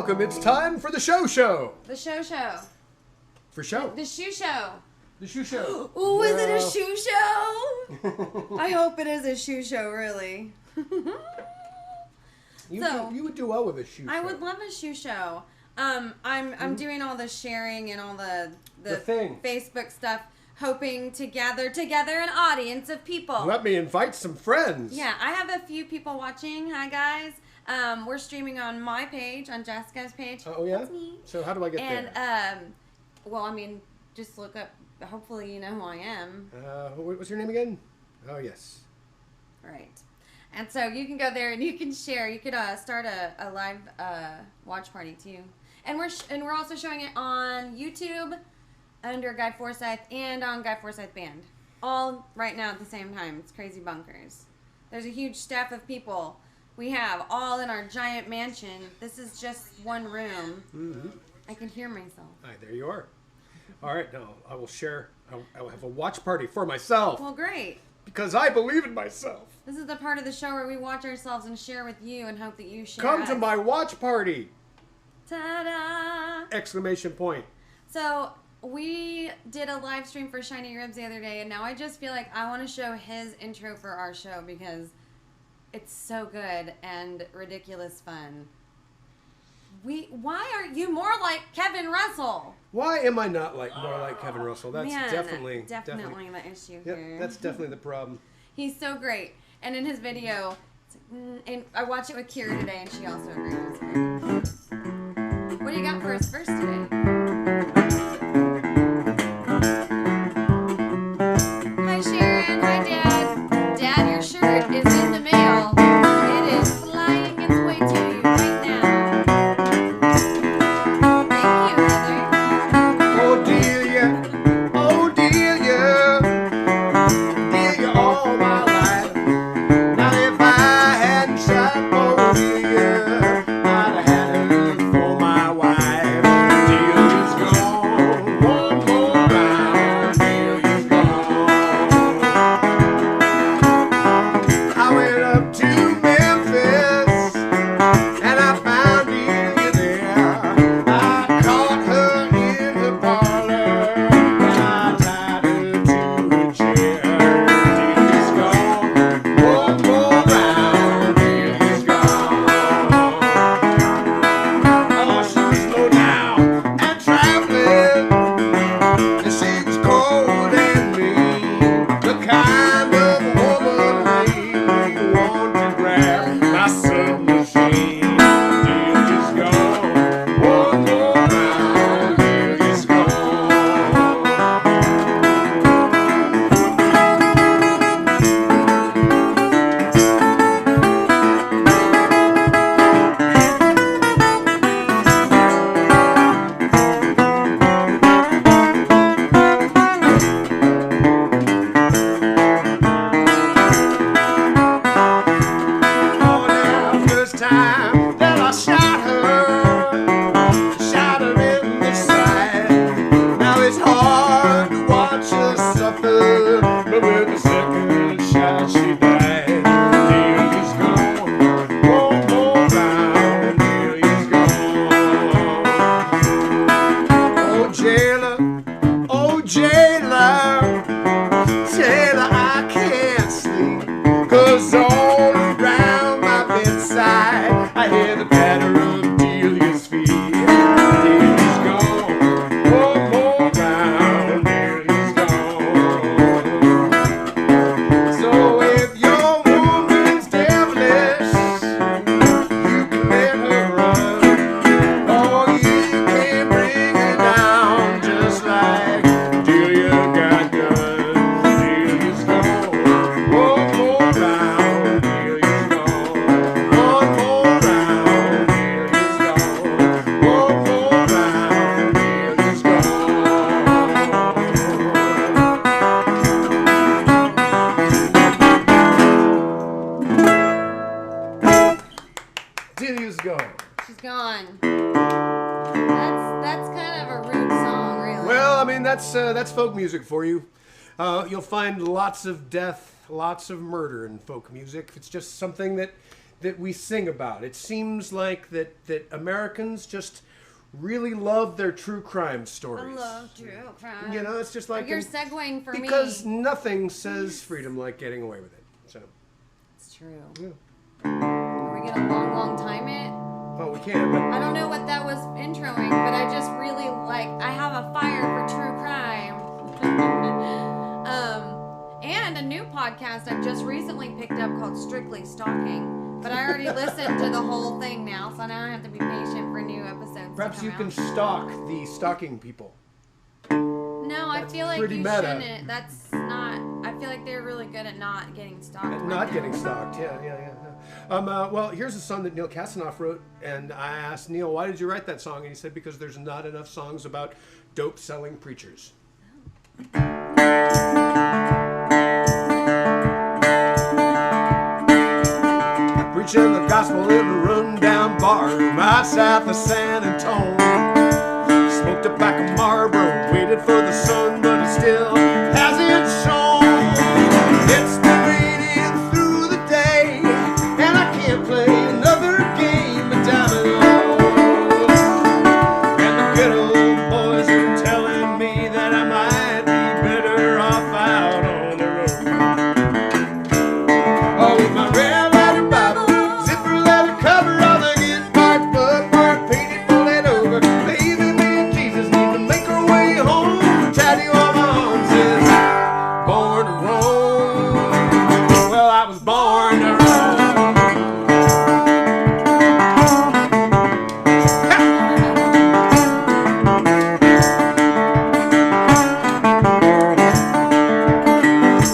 welcome. It's time for the show. The show. For show. The shoe show. The shoe show. Ooh, is it a shoe show? I hope it is a shoe show, really. You would do well with a shoe show. I would love a shoe show. I'm doing all the sharing and all the thing. Facebook stuff, hoping to gather together an audience of people. Let me invite some friends. Yeah, I have a few people watching. Hi, guys. We're streaming on my page, on Jeska's page. Oh, yeah? That's me. So how do I get there? And, well, I mean, just look up. Hopefully you know who I am. What's your name again? Oh, yes. Right. And so you can go there and you can share. You could start a live watch party, too. And we're also showing it on YouTube under Guy Forsyth and on Guy Forsyth Band. All right now at the same time. It's crazy bunkers. There's a huge staff of people we have all in our giant mansion. This is just one room. Mm-hmm. I can hear myself. All right, there you are. All right, now I will share. I will have a watch party for myself. Well, great. Because I believe in myself. This is the part of the show where we watch ourselves and share with you and hope that you share Come us. to my watch party! Ta-da! Exclamation point. So, we did a live stream for Shiny Ribs the other day, and now I just feel like I want to show his intro for our show because it's so good and ridiculous fun. Why aren't you more like Kevin Russell? Why am I not more like Kevin Russell? That's definitely the issue here. Yep, that's definitely the problem. He's so great. And in his video, and I watched it with Kira today, and she also agrees. What do you got for us first today? Hi, Sharon. Hi, Dad. Dad, your shirt is in the mail. It is flying its way to you right now. Thank you, Heather. Oh, Delia. Oh, Delia. Delia all my life. Now, if I hadn't shot for Delia, I'd have had her for my wife. Delia's gone. One more round. Delia's gone. I went up to Memphis and I found Delia there. I caught her in her parlor and I tied her to a chair. Delia's gone. One more round. Delia's gone. Oh, she was low down and traveling, and she was cold and mean. The kind of woman made me want to grab my submachine. Delia's gone. One more round. Delia's gone. Oh, now, first time that I shot her in the side. Now it's hard to watch her suffer, but with the second shot she died. Delia's gone. One more round. Delia's gone. Oh, jailer, Taylor, I can't sleep, 'cause all around my bedside I hear the patter of Delia's feet. Delia's gone. One more round. Delia's gone. So if your woman's devilish, you can let her run. Or you can bring her down just like Delia got done. Delia's gone. One more round. Delia's gone. One more round. Delia's gone. One more round. Delia's gone. Delia's gone. She's gone. That's kind of a rude song, really. Well, I mean, that's folk music for you. You'll find lots of death, lots of murder in folk music. It's just something that that we sing about. It seems like that Americans just really love their true crime stories. I love true crime. You know, it's just like you're segueing for me. Because nothing says freedom like getting away with it. So it's true. Yeah. Are we gonna long time it? Oh, we can, but I don't know what that was introing, but I just really I have a fire for true crime. And a new podcast I've just recently picked up called Strictly Stalking. But I already listened to the whole thing now, so now I have to be patient for new episodes. Perhaps you can out. stalk the stalking people. No, I feel like you meta. shouldn't. That's not. I feel like they're really good at not getting stalked. Not getting stalked, yeah. Well, here's a song that Neil Kasanoff wrote, and I asked Neil, why did you write that song? And he said, because there's not enough songs about dope-selling preachers. Preaching the gospel in a rundown bar room outside of San Antonio. Smoked a pack of Marlboro, waited for the sun, but it still hasn't shone. It's been raining through the day, and I can't play another game of dominoes. And the good old boys are telling me that I might be better off out on the road. Oh, with my red letter Bible, zipper leather cover on the guitar, bookmark painted full and over. Baby, me and Jesus need to make our way home. Chatty on my arms is born to roam. Well, I was born to roam.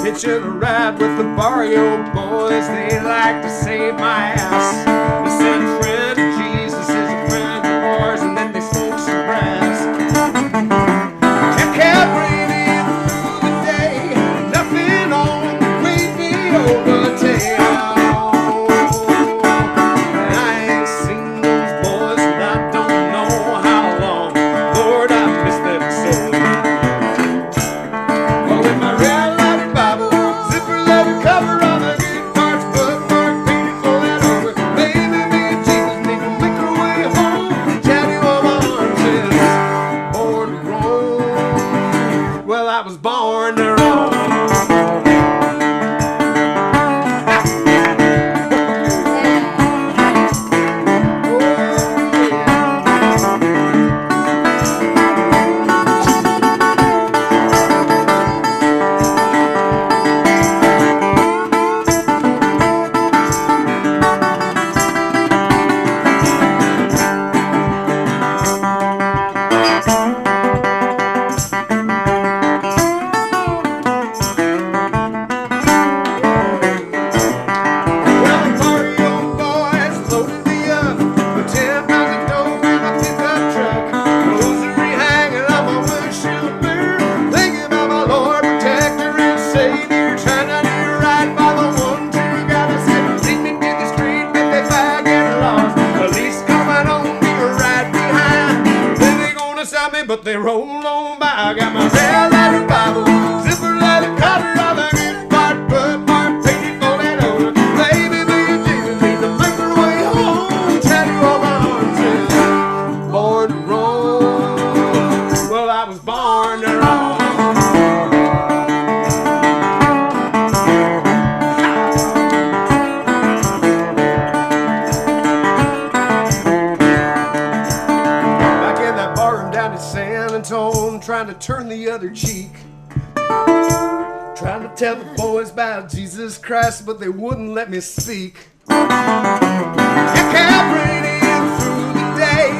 Hitching a ride with the barrio boys, they like to save my ass. They said a friend of Jesus is a friend of ours, and then they smoke some grass. It kept raining through the day, nothing on the great big overtail. And I ain't seen those boys, and I don't know how long. Lord, I miss them so. Oh, with my red letter Bible, zipper leather cover on the guitar's bookmark painted full and over. Baby, me and Jesus need to make our way home. Chatty on my arms is born to roam. Well, I was born to roam. Well, the Mario boys loaded me up with 10 pounds of dope in a pickup truck. Rosary hanging on my windshield mirror, thinking about my Lord, protector, and Savior. Trying to do right by the one true God. I said, lead me to the street, but if I get lost, police coming on me right behind. They ain't gonna stop me, but they roll on by. I got my red letter Bible, zipper letter cover on the guitar, bookmark painted full and over. Baby, me and Jesus need to make our way home. Tattoo on my arms is born to roam. Well, I was born to roam. Back in that barroom down in San Antonio, trying to turn the other cheek. Trying to tell the boys about Jesus Christ, but they wouldn't let me speak. It kept raining through the day,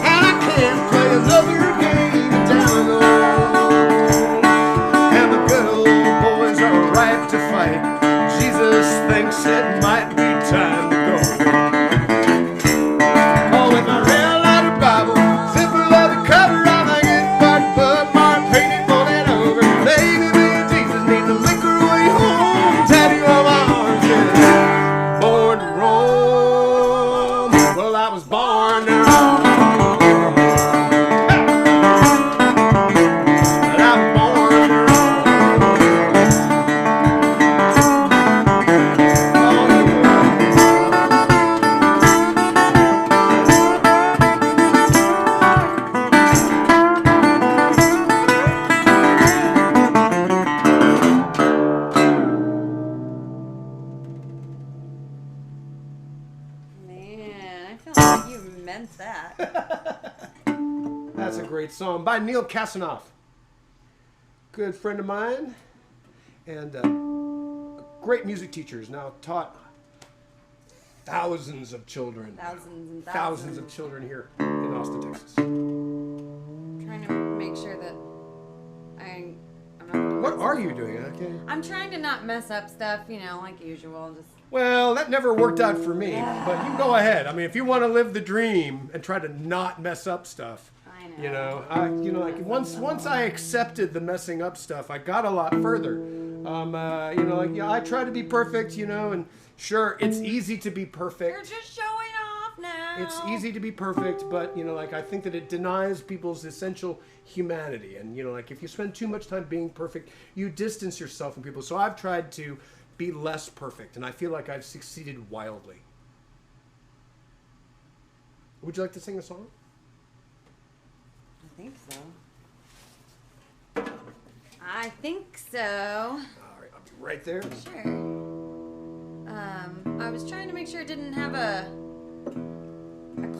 and I can't play another game of dominoes. And the good old boys are right to fight. Jesus thinks it might be time to go. Oh, with my red letter Bible, zipper leather cover on the guitar, bookmark painted full and over. Baby, me and Jesus need to make our way home. Tattoo on my arms is born to roam. Well, I was born to roam. But I was born to roam. Oh, yeah. meant that. That's a great song by Neil Kasanoff. Good friend of mine. And great music teacher. Has now taught thousands of children. Thousands and Thousands of children here in Austin, Texas. Trying to make sure that I'm not. What are you doing? Okay. I'm trying to not mess up stuff, you know, like usual. Just. Well, that never worked out for me. But you go ahead. I mean, if you want to live the dream and try to not mess up stuff, I know. like once I accepted the messing up stuff, I got a lot further. I try to be perfect, and sure, it's easy to be perfect. You're just showing off now. It's easy to be perfect, but I think that it denies people's essential humanity. And if you spend too much time being perfect, you distance yourself from people. So I've tried to be less perfect, and I feel like I've succeeded wildly. Would you like to sing a song? I think so. I think so. All right, I'll be right there. Sure. I was trying to make sure it didn't have a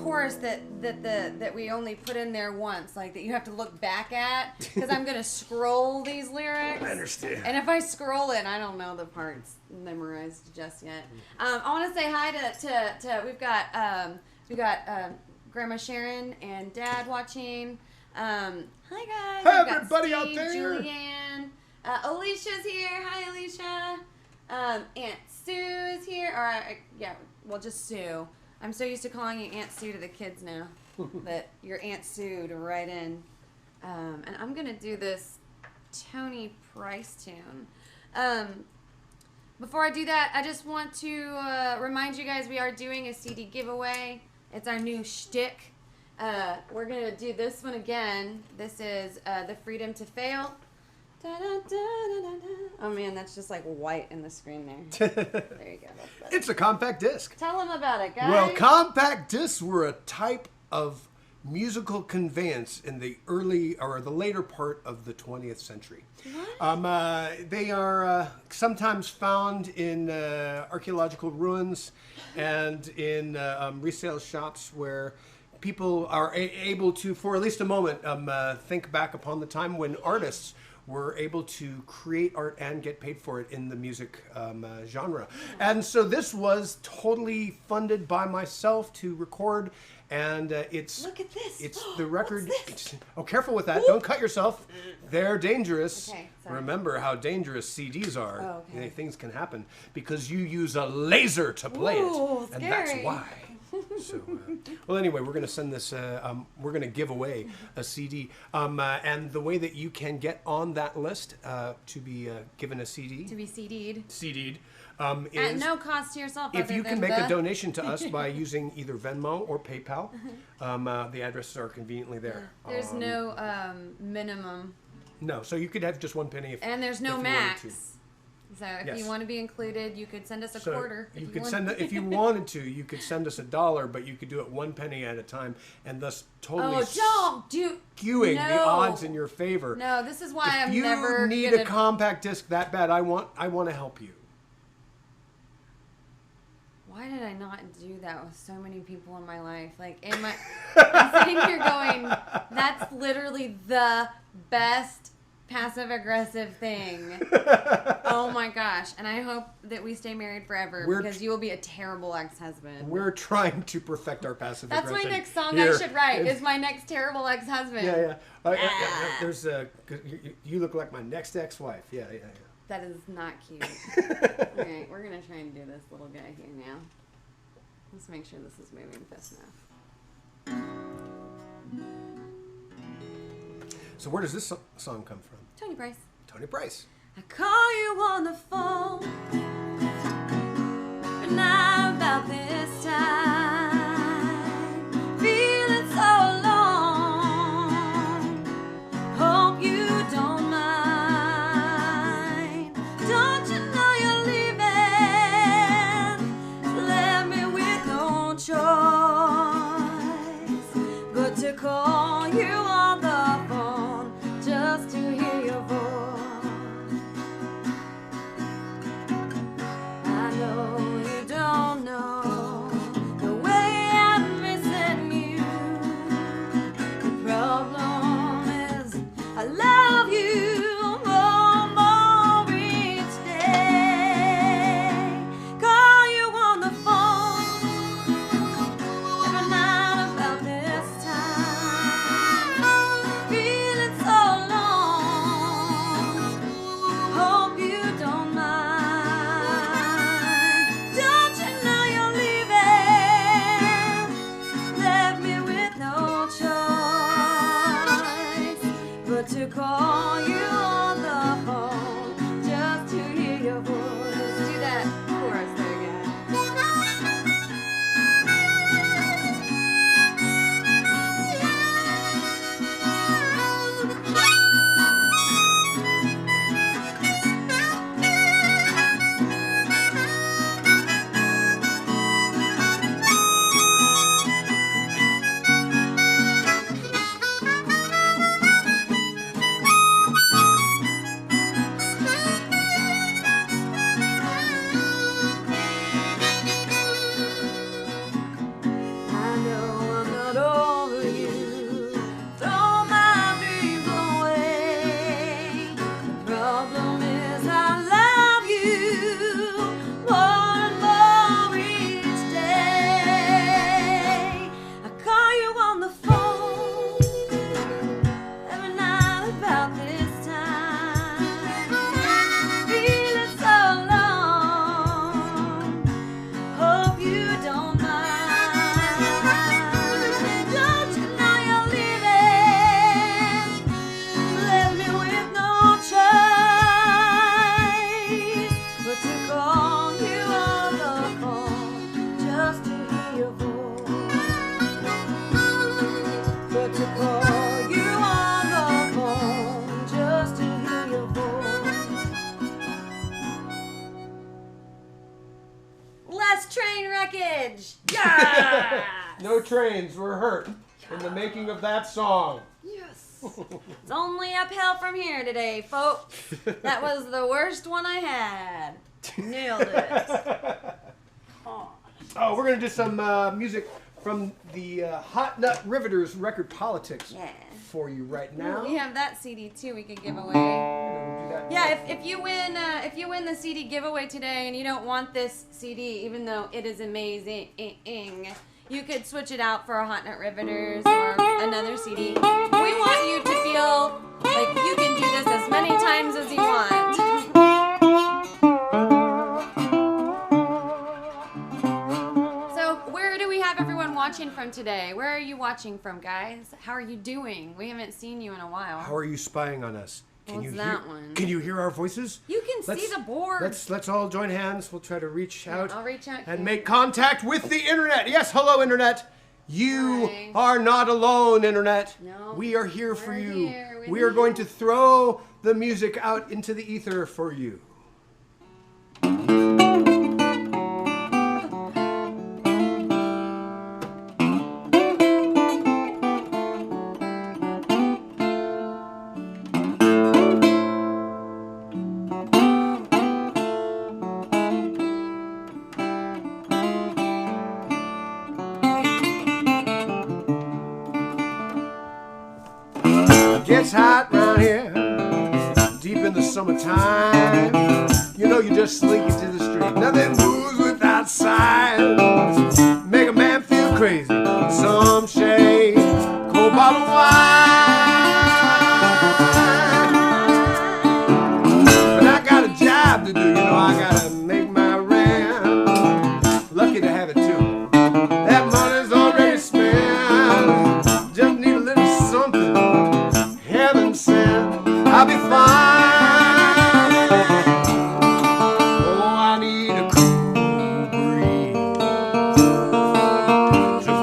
chorus that we only put in there once, like that you have to look back at, because I'm gonna scroll these lyrics. I understand. And if I scroll it, I don't know the parts memorized just yet. I want to say hi to we've got Grandma Sharon and Dad watching. Hi guys. Hi We've got everybody out Steve, there. Julianne. Alicia's here. Hi Alicia. Aunt Sue's here. Just Sue. I'm so used to calling you Aunt Sue to the kids now that you're Aunt Sue to write in. And I'm going to do this Tony Price tune. Before I do that, I just want to remind you guys we are doing a CD giveaway. It's our new shtick. We're going to do this one again. This is The Freedom to Fail. Da, da, da, da, da, da. Oh man, that's just like white in the screen there. There you go. That's It's a compact disc. Tell them about it, guys. Well, compact discs were a type of musical conveyance in the later part of the 20th century. What? They are sometimes found in archaeological ruins and in resale shops where people are able to, for at least a moment, think back upon the time when artists were able to create art and get paid for it in the music genre. And so this was totally funded by myself to record, and it's... Look at this. It's the record... What's this? Oh, careful with that. Ooh. Don't cut yourself. They're dangerous. Okay, sorry. Remember how dangerous CDs are. Oh, okay. Things can happen because you use a laser to play Ooh, it. scary. And that's why. So, well, anyway, we're going to send this, we're going to give away a CD. And the way that you can get on that list to be given a CD. To be CD'd. CD'd. At Is no cost to yourself. if other you can than make the... a donation to us by using either Venmo or PayPal. The addresses are conveniently there. There's no minimum. No, so you could have just 1 penny if And there's no if you wanted max. to. So if Yes. you want to be included, you could send us a So quarter. you could send if you wanted to, you could send us $1, but you could do it 1 penny at a time, and thus totally skewing the odds in your favor. No, this is why if I'm you never need gonna... a compact disc that bad, I want to help you. Why did I not do that with so many people in my life? Like, I'm sitting here going, that's literally the best passive-aggressive thing. Oh my gosh. And I hope that we stay married forever because you will be a terrible ex-husband. We're trying to perfect our passive That's aggression. my next song here. I should write, is my next terrible ex-husband. Yeah. There's you look like my next ex-wife. Yeah. That is not cute. Alright, we're going to try and do this little guy here now. Let's make sure this is moving fast enough. So where does this song come from? Tony Price. Tony Price. I call you on the phone and now about this time, feeling so alone. Hope you don't mind. Don't you know you're leaving? Left me with no choice but to call you on the phone just to hear your voice. I know you don't know No trains were hurt in the making of that song. Yes. It's only uphill from here today, folks. That was the worst one I had. Nailed it. Oh, we're going to do some music from the Hot Nut Riveters record Politics for you right now. We have that CD too we could give away. We'll do that. Yeah, if you win the CD giveaway today and you don't want this CD, even though it is amazing, you could switch it out for a Hot Nut Riveters or another CD. We want you to feel like you can do this as many times as you want. So where do we have everyone watching from today? Where are you watching from, guys? How are you doing? We haven't seen you in a while. How are you spying on us? Can What's you that hear, one? Can you hear our voices? You can see the board. Let's all join hands. We'll try to reach out. I'll reach out and here. make contact with the internet. Yes, hello internet. You Hi. are not alone, internet. No, we are here for we're you. here. We are going to throw the music out into the ether for you. Gets hot round here, deep in the summertime. You know you just slink into the street. Nothing moves without signs. Make a man feel crazy. Some shade, cold bottle of wine. But I got a job to do, you know I gotta make my rent. Lucky to have it too. That money's already spent. Just need a little something. Heaven sent, I'll be fine. Oh, I need a cool breeze to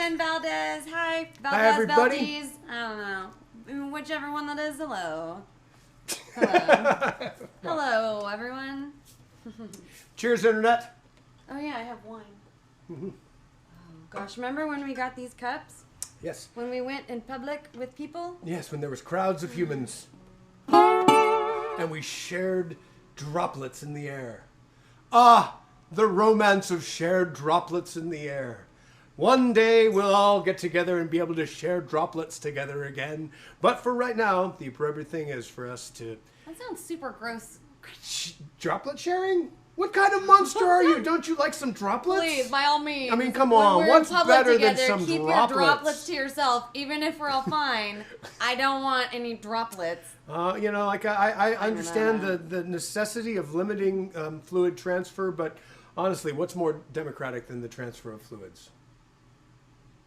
Jen Valdez. Hi, Valdez, Hi, everybody. Valdez. I don't know. Whichever one that is, hello. Hello. Hello, everyone. Cheers, Internet. Oh, yeah, I have wine. Oh, gosh. Remember when we got these cups? Yes. When we went in public with people? Yes, when there was crowds of humans. And we shared droplets in the air. Ah, the romance of shared droplets in the air. One day we'll all get together and be able to share droplets together again. But for right now, the appropriate thing is for us to... That sounds super gross. Droplet sharing? What kind of monster are you? Don't you like some droplets? Please, by all means. I mean, come When on. we're in What's public better together, than some keep droplets? your droplets to yourself. Even if we're all fine, I don't want any droplets. You know, like I understand the necessity of limiting fluid transfer, but honestly, what's more democratic than the transfer of fluids?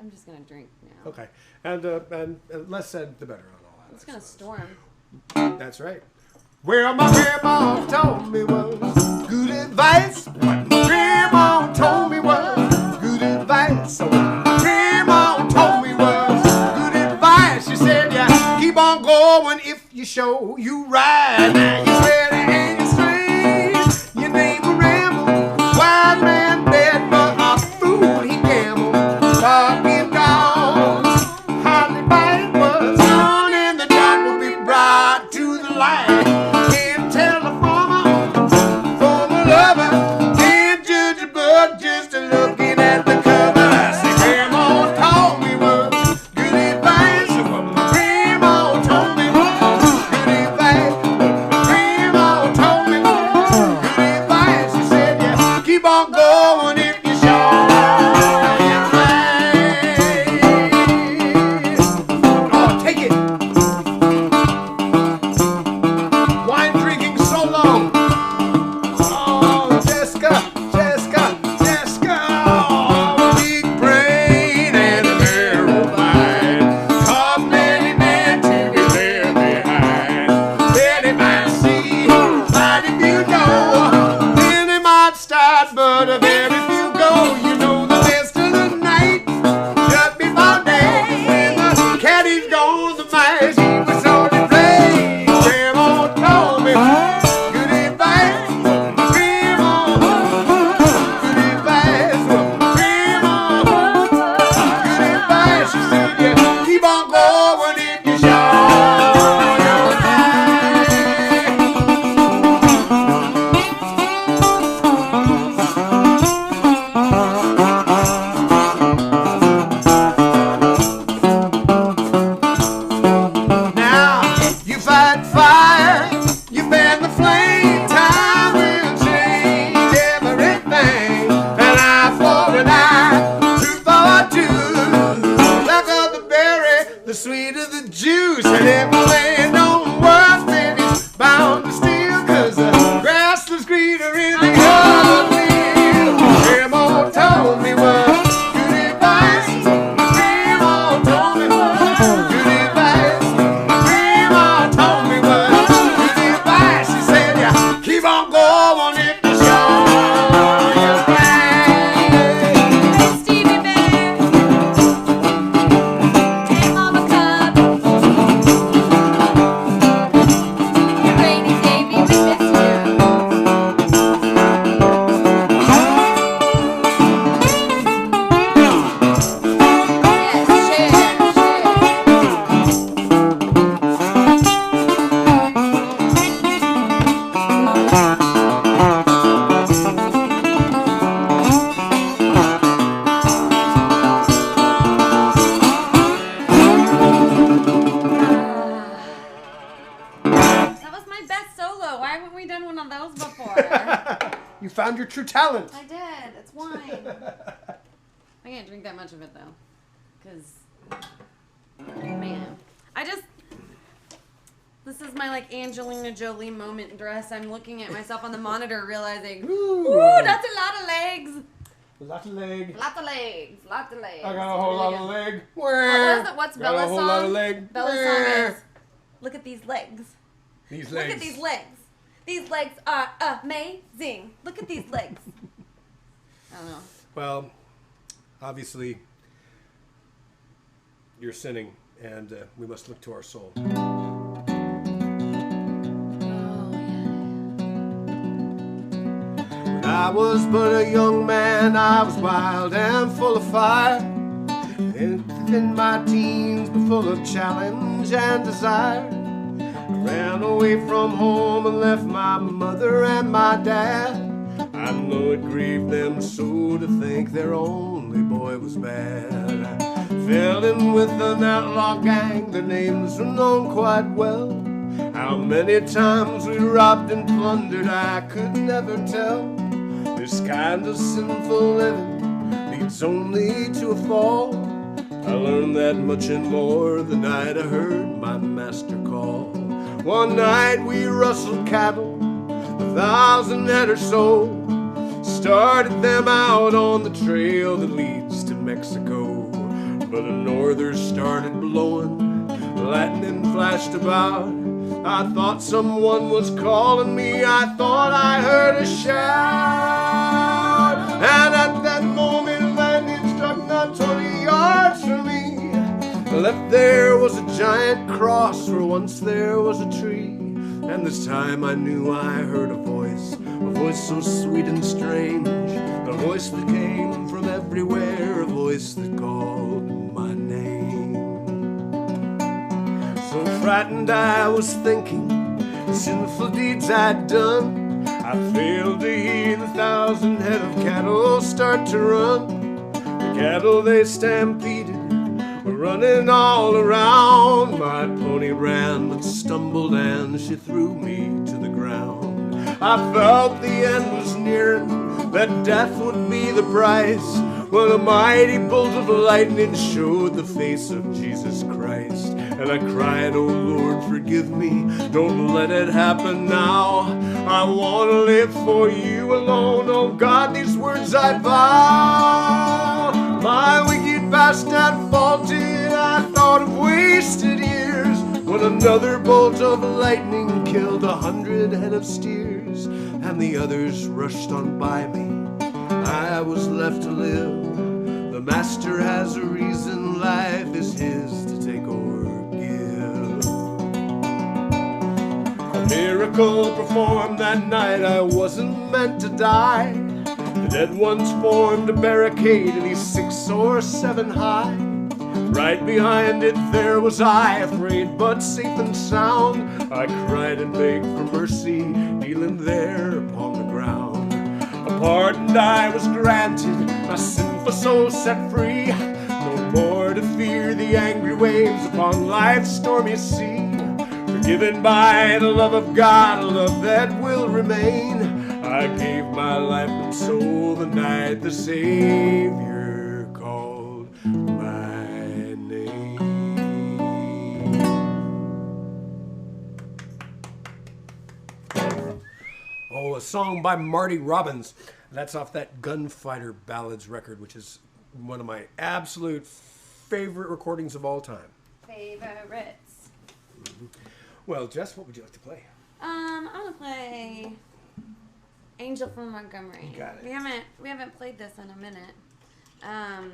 I'm just gonna drink now. Okay, and less said, the better on all that. It's gonna storm. That's right. Well, my grandma told me was good advice. What my grandma told me was good advice. So what my grandma told me was good advice. She said, yeah, keep on going if you show you right. Now you said it ain't strange. Your name a ramble. Wild man dead, but a fool he gambled. Talking dogs, hardly bite what's on, and the dark will be brought to the light. Can't tell the from a lover. Can't judge a book just looking at the cover. I said, Grandma told me was good advice. What my grandma told me was good advice. What my grandma told me was good advice. She said, yeah, keep on going if you show your mind. Oh, take it. Wine drinking so long. Oh, Jeska, oh, big brain and a narrow mind. Cause many men to be there behind. Many might see, might if you know. Many might start, but a very few go. You know the best of the night, just before day. When the caddy's gone, the mice he was only play. Grandma told me good advice. Grandma, good advice. Grandma, good advice. She said, yeah, keep on going if you show your mind. Now you fight fire, you fan the flame. Time will change everything. An eye for an eye, tooth for a tooth. Black of the berry, the sweeter the juice. And if a man don't work, then he's bound to steal. 'Cause the grass looks greener in the other field. Grandma told me was good advice. Grandma told me was good advice. Grandma told me was good advice. She said, yeah, keep on going if you show your mind. Stevie Bear. Hey, Mama Cub. Rainy Davy, we miss you. Yes, share. That was my best solo. Why haven't we done one of those before? You found your true talent. I did. It's wine. I can't drink that much of it though, because man, this is my like Angelina Jolie moment dress. I'm looking at myself on the monitor, realizing, ooh, that's a lot of legs. Lots of leg. Lots of legs. Lots of legs. I got a whole lot of leg. What's Got Bella's a whole song? lot of leg. Bella's song is, look at these legs. These Look legs. at these legs. These legs are amazing. Look at these legs. I don't know. Well, obviously, you're sinning, and we must look to our soul. When I was but a young man, I was wild and full of fire. In my teens, but full of challenge and desire. I ran away from home and left my mother and my dad. I know it grieved them so to think their only boy was bad. I fell in with an outlaw gang, their names were known quite well. How many times we robbed and plundered, I could never tell. This kind of sinful living leads only to a fall. I learned that much and more the night I heard my master call. One night we rustled cattle, 1,000 head or so. Started them out on the trail that leads to Mexico. But a norther started blowing, lightning flashed about. I thought someone was calling me, I thought I heard a shout. And at that moment lightning struck not 20 yards from me. Left there was a giant cross where once there was a tree. And this time I knew I heard a voice so sweet and strange, a voice that came from everywhere, a voice that called my name. So frightened I was thinking the sinful deeds I'd done. I failed to hear the 1,000 head of cattle start to run. The cattle they stampeded were running all around. My pony ran but stumbled and she threw me to the ground. I felt the end was nearing, that death would be the price, when a mighty bolt of lightning showed the face of Jesus Christ. And I cried, oh Lord, forgive me, don't let it happen now. I want to live for you alone, oh God, these words I vow. My wicked past had faulted, I thought of wasted years, when another bolt of lightning killed 100 head of steers, and the others rushed on by me. I was left to live. The master has a reason, life is his to take or give. A miracle performed that night, I wasn't meant to die. The dead ones formed a barricade, at least 6 or 7 high. Right behind it there was I, afraid but safe and sound. I cried and begged for mercy, kneeling there upon the ground. A pardon I was granted, my sinful soul set free. No more to fear the angry waves upon life's stormy sea. Forgiven by the love of God, a love that will remain. I gave my life and soul the night the Savior called my name. Oh, a song by Marty Robbins. That's off that Gunfighter Ballads record, which is one of my absolute favorite recordings of all time. Favorites. Mm-hmm. Well, Jess, what would you like to play? I want to play Angel from Montgomery. You got it. We haven't played this in a minute. I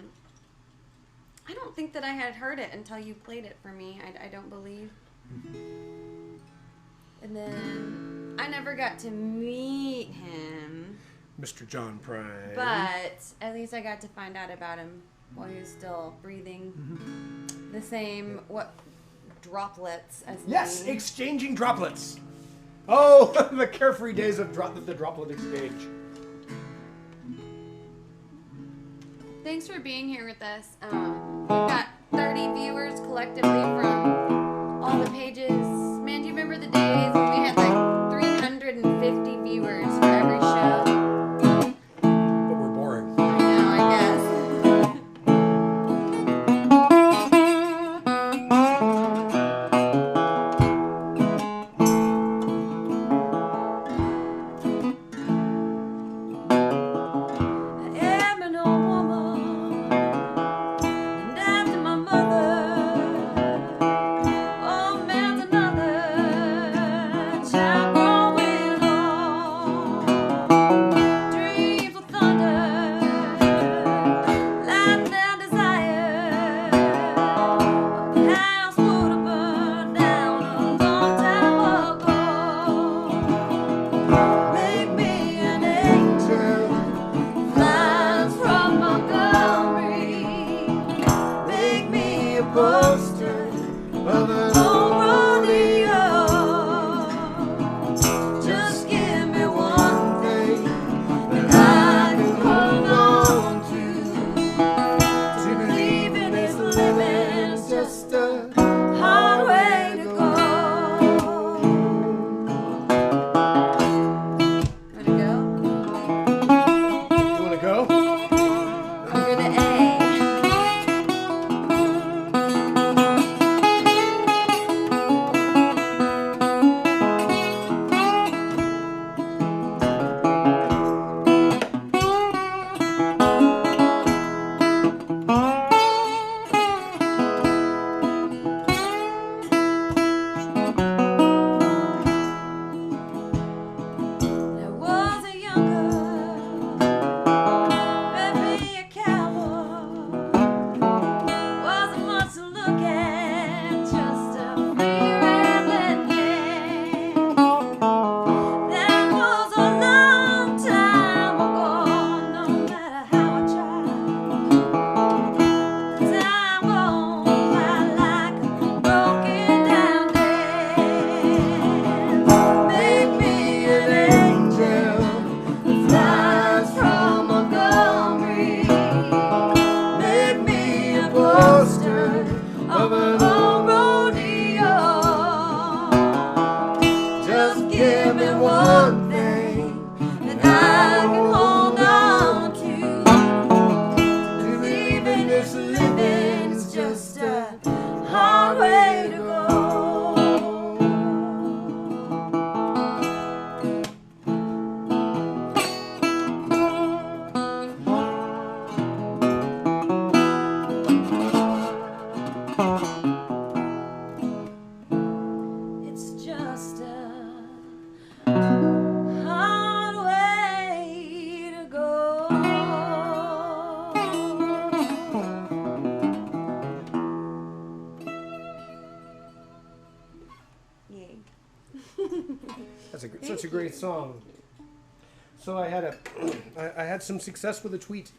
don't think that I had heard it until you played it for me. I don't believe. And then I never got to meet him. Mr. John Prine. But at least I got to find out about him while he was still breathing the same droplets as Yes, me. exchanging droplets. Oh, the carefree days of the droplet exchange. Thanks for being here with us. We've got 30 viewers collectively from all the pages. Man, do you remember the days when we had like 350 viewers for every show? But we're boring. I know, I guess. Yay. That's such a great song. So I had some success with a tweet.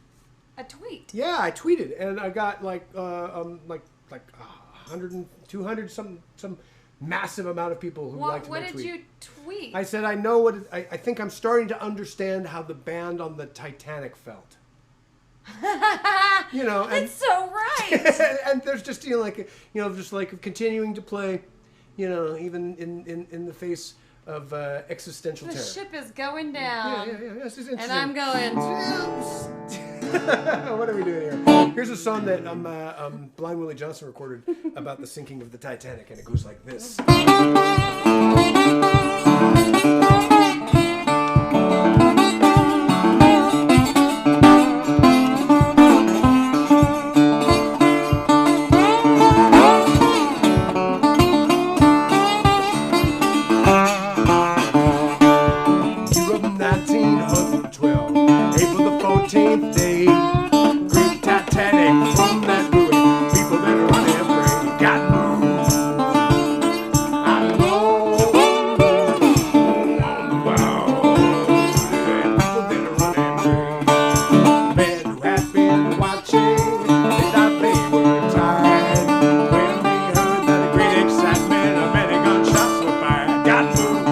A tweet? Yeah, I tweeted, and I got like 100 and 200, some massive amount of people who liked my tweet. What did you tweet? I said, I know what I think I'm starting to understand how the band on the Titanic felt. You know, and it's so right. and there's just just like continuing to play, you know, even in the face of existential terror. The ship is going down. Yeah. This is interesting. And I'm going. What are we doing here? Here's a song that Blind Willie Johnson recorded about the sinking of the Titanic, and it goes like this. Year of 1912, April the 14th day. Great Titanic from that buoy. People that run and pray got moved. I know on the bow. People that run and pray. Men who had been watching, they thought they were tired. When they heard that a great excitement of many gunshots were fired, got moved.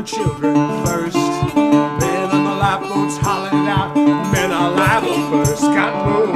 Children first. Men on the lifeboats hollered it out. Men are liable first. Got moved.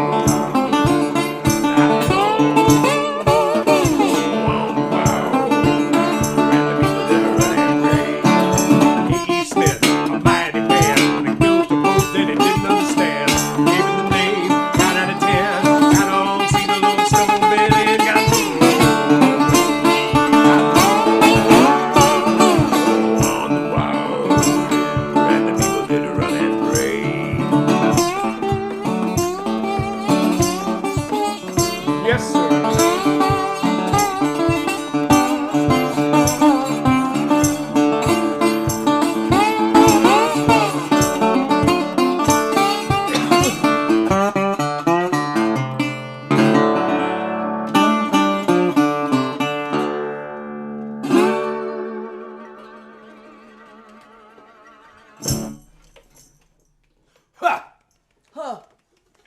Yes, sir. Ha! Huh.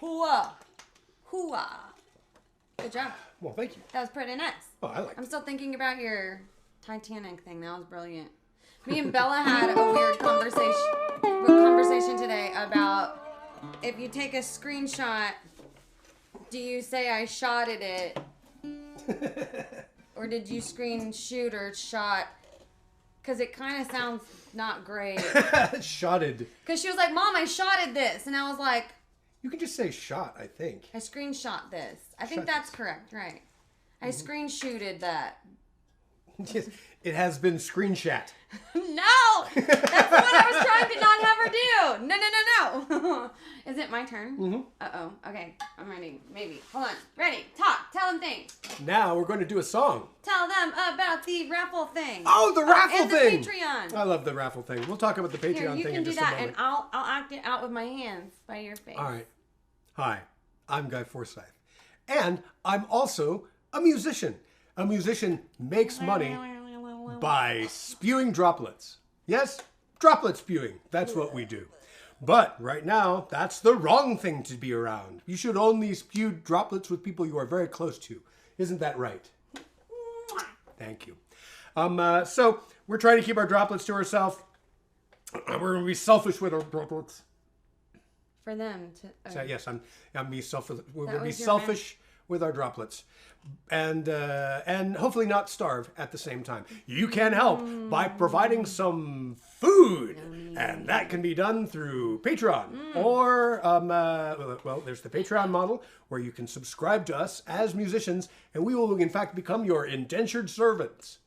Hooah. Hooah. Good job. Well, thank you. That was pretty nice. Oh, I like I'm it. still thinking about your Titanic thing. That was brilliant. Me and Bella had a weird conversation today about if you take a screenshot, do you say I shotted it? Or did you screen shoot or shot? Because it kind of sounds not great. Shotted. Because she was like, Mom, I shotted this. And I was like, You can just say shot, I think. I screenshot this. I think Shot that's this. correct, right? I screenshooted that. Yes, it has been screenshot. No! That's what I was trying to not have her do. No. It's Is it my turn? Mm-hmm. Uh-oh. Okay, I'm ready. Maybe. Hold on. Ready. Talk. Tell them things. Now we're going to do a song. Tell them about the raffle thing. Oh, the raffle and thing! The Patreon. I love the raffle thing. We'll talk about the Patreon Here, you thing can in do just that, a moment. and I'll act it out with my hands by your face. All right. Hi, I'm Guy Forsyth. And I'm also a musician. A musician makes money by spewing droplets. Yes, droplet spewing. That's what we do. But right now, that's the wrong thing to be around. You should only spew droplets with people you are very close to. Isn't that right? Thank you. So we're trying to keep our droplets to ourselves. We're going to be selfish with our droplets. For them to. So, yes, I'm be selfish. We're That going to be was your selfish with our droplets, and hopefully not starve at the same time. You can help by providing some food, and that can be done through Patreon or well, there's the Patreon model where you can subscribe to us as musicians, and we will in fact become your indentured servants.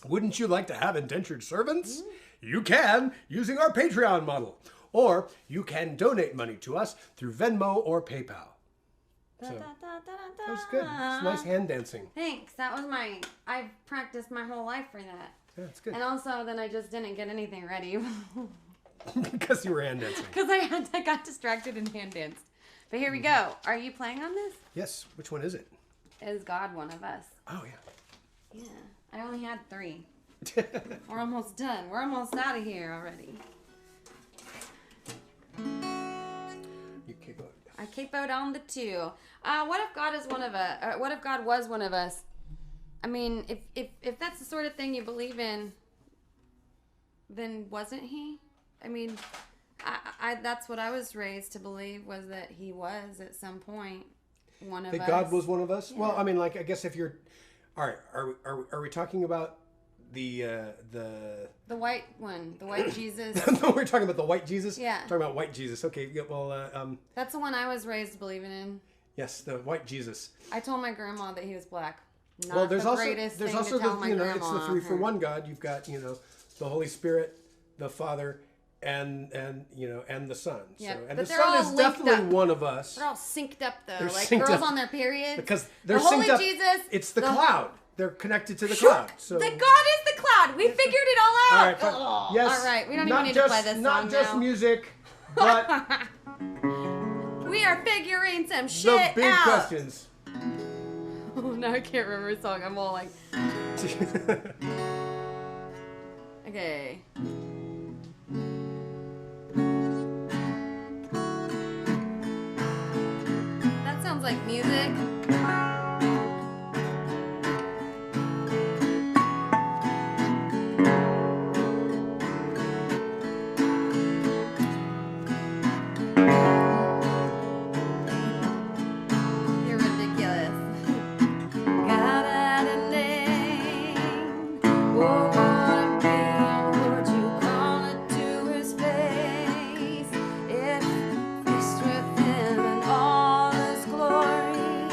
Wouldn't you like to have indentured servants? You can using our Patreon model. Or you can donate money to us through Venmo or PayPal. So, that was good. It's nice hand dancing. Thanks. That was I've practiced my whole life for that. Yeah, it's good. And also, then I just didn't get anything ready. Because you were hand dancing. Because I got distracted and hand danced. But here we go. Are you playing on this? Yes. Which one is it? Is God one of us? Oh, yeah. Yeah. I only had 3. We're almost done. We're almost out of here already. You capoed. I capoed on the 2. What if God is one of us? What if God was one of us? I mean, if that's the sort of thing you believe in, then wasn't he? I mean, I that's what I was raised to believe, was that he was at some point one of us. That God was one of us? Yeah. Well, I mean, like, I guess if you're... All right, are we talking about the white one, the white Jesus? No, we're talking about the white Jesus? Yeah. Talking about white Jesus. Okay, yeah, well, That's the one I was raised believing in. yes, the white Jesus. I told my grandma that he was black. Not Well, there's the also greatest there's thing also to tell the my it's grandma. the 3 for 1 God. You've got, the Holy Spirit, the Father, and the Son. Yeah, So, and but the they're all Son is linked definitely up. one of us. They're all synced up though, They're like synced girls up. on their periods. Because they're the Holy synced up. Jesus. It's the cloud. They're connected to the Sure, cloud. So the God is the cloud. We figured it all out. all right, fine. Oh, Yes. all right, we don't not even need just, to play this not song just now. music, but We are figuring some the shit big out. questions. Oh, now I can't remember a song. I'm all like, okay. That sounds like music. You're ridiculous. God had a name. Oh, what a being would you call it to his face? If faced with him in all his glory,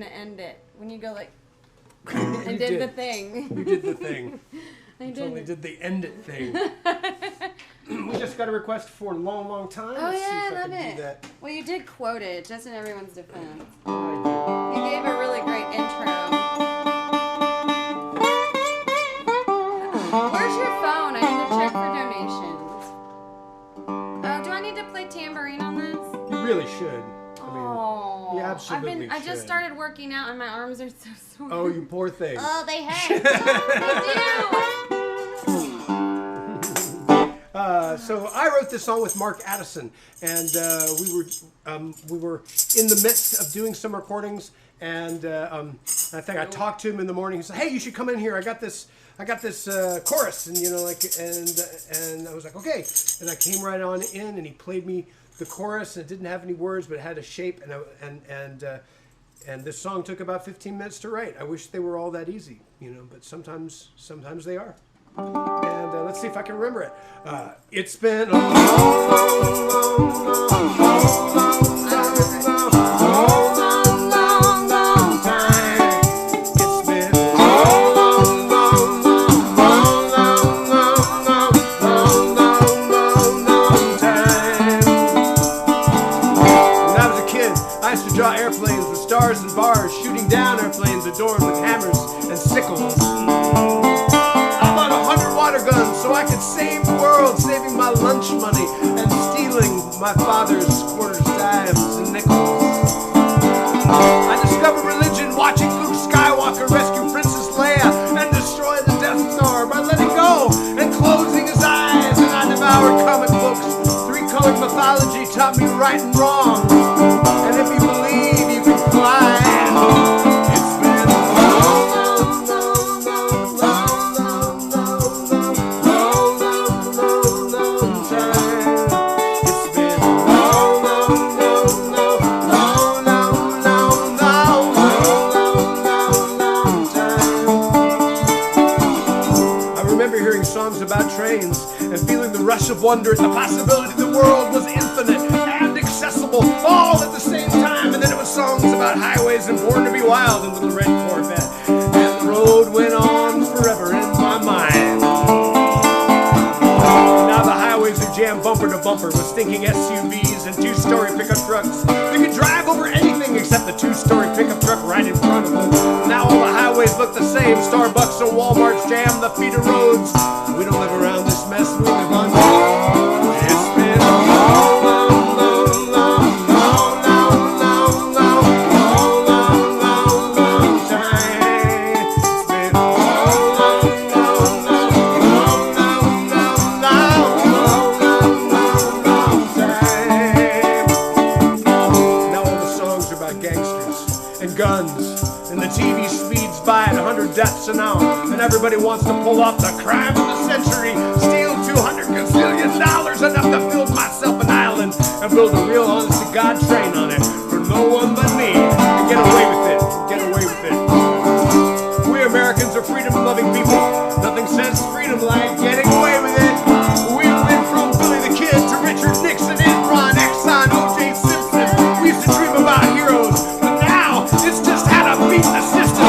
gonna end it. When you go like, You and did the thing. You did the thing. I You did totally it. did the end it thing. We just got a request for a long, long time. Oh Let's see yeah, if I love can it. do that. Well, you did quote it, just in everyone's defense. I You gave a really great intro. Where's your phone? I need to check for donations. Oh, do I need to play tambourine on this? do. You really should. Oh, you absolutely I just should. started working out and my arms are so sore. Oh, you poor thing. Oh, they hurt. They do. So I wrote this song with Mark Addison, and we were in the midst of doing some recordings, and I think I talked to him in the morning. He said, "Hey, you should come in here. I got this chorus," and and I was like, "Okay," and I came right on in, and he played me the chorus, and it didn't have any words, but it had a shape, and this song took about 15 minutes to write. I wish they were all that easy, but sometimes they are. And let's see if I can remember it. It's been a long, long time. It's been a long time. When I was a kid, I used to draw airplanes with stars and bars, shooting down airplanes adorned with hammers and sickles. Water guns so I could save the world, saving my lunch money and stealing my father's quarters, dimes, and nickels. I discovered religion watching Luke Skywalker rescue Princess Leia and destroy the Death Star by letting go and closing his eyes, and I devoured comic books. Three-colored mythology taught me right and wrong, and if you believe you can fly. About trains and feeling the rush of wonder at the possibility the world was infinite and accessible all at the same time, and then it was songs about highways and Born to be Wild and Little Red Corvette, and the road went on forever in my mind. Now the highways are jammed bumper to bumper with stinking SUVs and two-story pickup trucks. We can drive over anything except the two-story pickup truck right in front of us. Now all the highways look the same. Starbucks and Walmart's jam the feeder roads. We don't live around this mess, we live on. It's been a long, long, long, long, long, long, long, long, long, long, long time. It's been a long, long, long, long, long, long, long, long time. Now all the songs are about gangsters and guns, and the TV speeds by at 100 deaths an hour, and everybody wants to pull off the crime of the century, steal $200 gazillion, enough to build myself an island and build a real honest-to-God train on it for no one but me, and get away with it, get away with it. We Americans are freedom-loving people. Nothing says freedom like getting away with it. We went from Billy the Kid to Richard Nixon, Enron, Exxon, O.J. Simpson. We used to dream about heroes, but now it's just how to beat the system.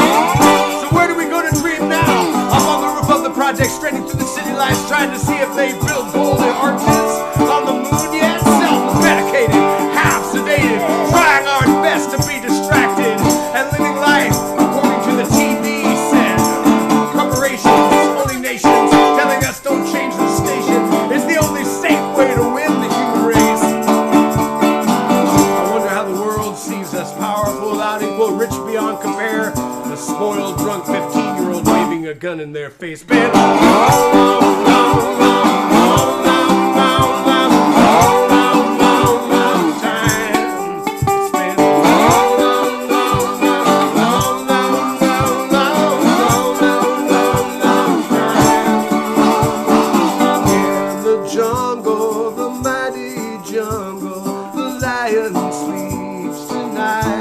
So where do we go to dream now? Up on the roof of the project, straining through the city lights, trying to see if they build golden arches on the moon yet. Self-medicated, half sedated, trying our best to be distracted and living life according to the TV set. Corporations, only nations, telling us don't change the station is the only safe way to win the human race. I wonder how the world sees us, powerful without equal, rich beyond compare. The spoiled, drunk 15-year-old waving a gun in their face. Been a long, long, long, long, long, long, long, long, long, long time. It's been a long, long, long, long, long, long, long, long, long, long time. In the jungle, the mighty jungle, the lion sleeps tonight.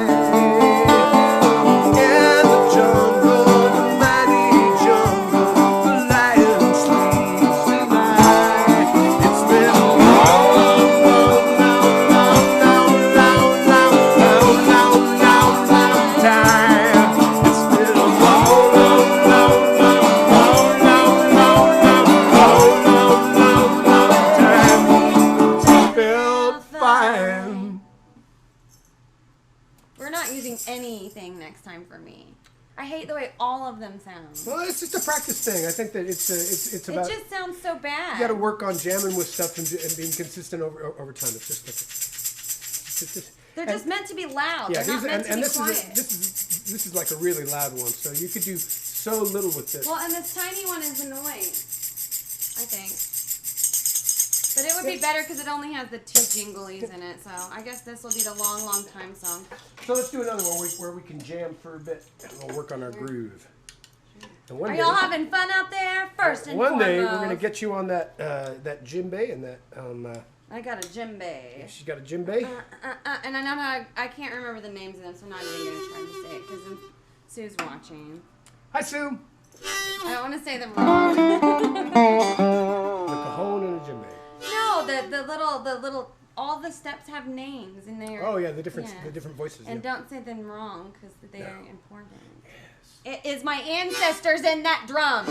Time. we're not using anything next time for me. I hate the way all of them sound. Well, it's just a practice thing. I think that it's about. It just sounds so bad. You got to work on jamming with stuff and being consistent over time. It's just they're just meant to be loud. Yeah, they're not meant to be quiet. This is like a really loud one. So you could do so little with this. Well, and this tiny one is annoying, I think. But it would be better because it only has the 2 jinglies in it. So I guess this will be the long, long time song. So let's do another one where we can jam for a bit and we'll work on our groove. And Are y'all having fun out there? First and foremost. One day we're gonna get you on that that djembe and that I got a djembe. she's got a djembe. And I know how I can't remember the names of them, so I'm not even gonna try to say it because Sue's watching. Hi, Sue. I don't want to say them wrong. The cajon and a djembe. No, the little. All the steps have names in there. Oh yeah, the different voices. And Yeah. don't say them wrong because they are important. Yes. It is my ancestors in that drum.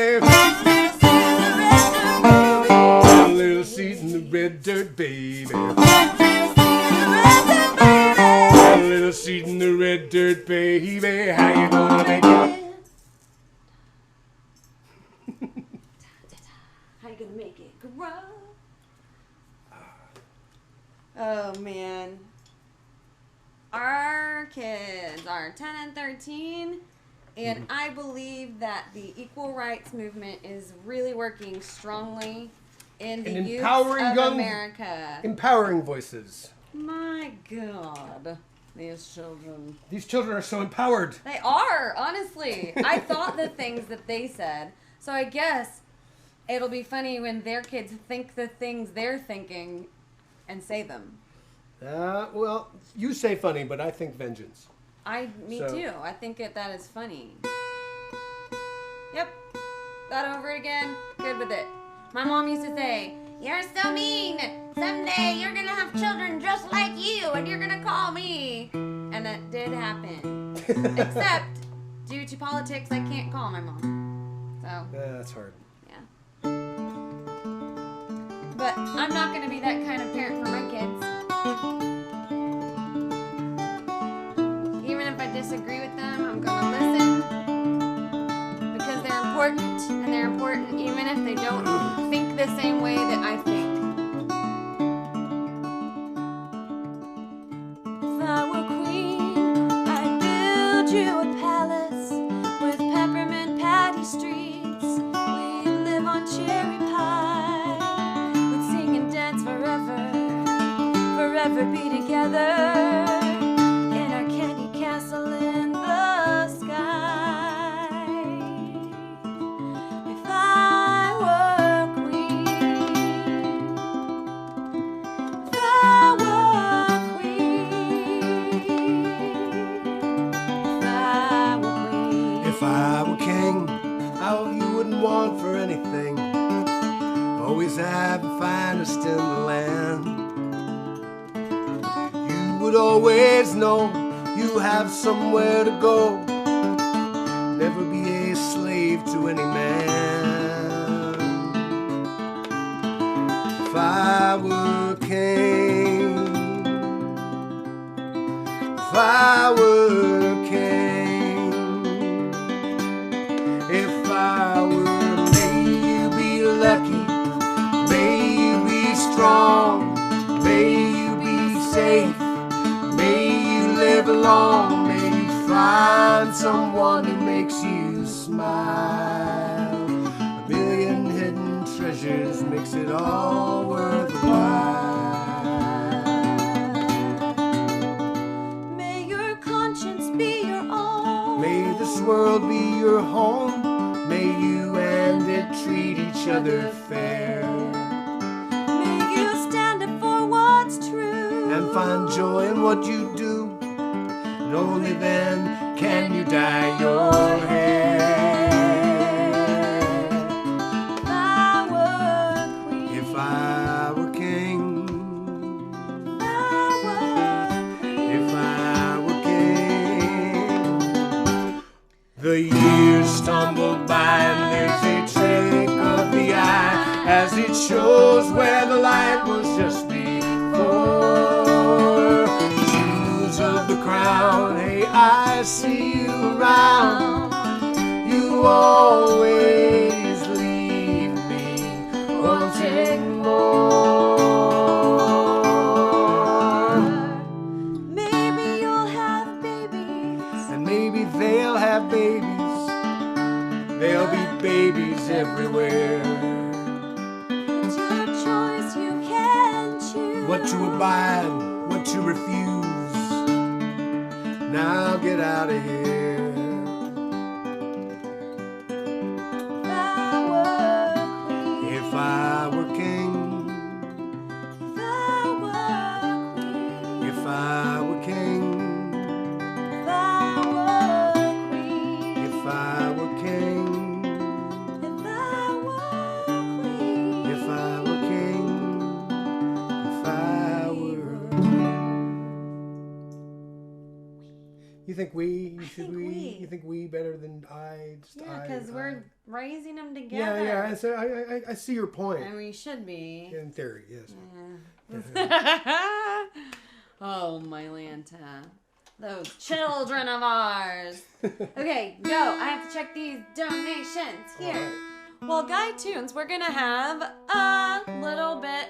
A little seat in the red dirt, baby. A little seat in the red dirt, baby. How you gonna make it? How you gonna make it grow? Oh man. Our kids are 10 and 13, and I believe that the equal rights movement is really working strongly in the youth of America. Empowering voices. My God, these children. These children are so empowered. They are, honestly. I thought the things that they said, so I guess it'll be funny when their kids think the things they're thinking and say them. Well, you say funny, but I think vengeance. Me too. I think that is funny. Yep. That over again. Good with it. My mom used to say, "You're so mean. Someday you're going to have children just like you, and you're going to call me." And that did happen. Except, due to politics, I can't call my mom. So. That's hard. Yeah. But I'm not going to be that kind of parent for my kids. Even if I disagree with them, I'm going to listen. Because they're important, and they're important even if they don't think the same way that I think. If I were queen, I'd build you a palace with peppermint patty streets. We'd live on cherry pie. We'd sing and dance forever, forever be together in our candy castle in the sky. If I were queen, if I were queen, if I were queen. If I were king, you wouldn't want for anything. Always have the finest in the land. You would always know you have somewhere to go. Never be a slave to any man. If I were king, if I were king, if I were, may you be lucky, may you be strong, may you be safe, may you live long, may you find someone who makes you smile. A million hidden treasures makes it all worthwhile. May your conscience be your own. May this world be your home. May you and it treat each other fair. May you stand up for what's true And find joy in what you do. And only then can you dye your hair. If I were queen, If I were king, if I were queen, if I were king. The years stumble by and there's a trick of the eye as it shows where the light was just before. Jewels of the crown, hey, I see you around. You always leave me wanting more. maybe you'll have babies. And maybe they'll have babies. There'll be babies everywhere. It's your choice, you can choose. What to abide, what to refuse. Now get out of here. If I were queen, If I were king, if I were queen, if I were king, if I were queen, if I were king, if I were queen, if I were king, if I were. You think we? I Should think we? we. You think we we better than I. Yeah, because we're raising them together. Yeah. So I see your point. And we should be. In theory, yes. Yeah. Oh, my Lanta. Those children of ours. Okay, go. I have to check these donations here. Right. Well, Guy Tunes, we're going to have a little bit,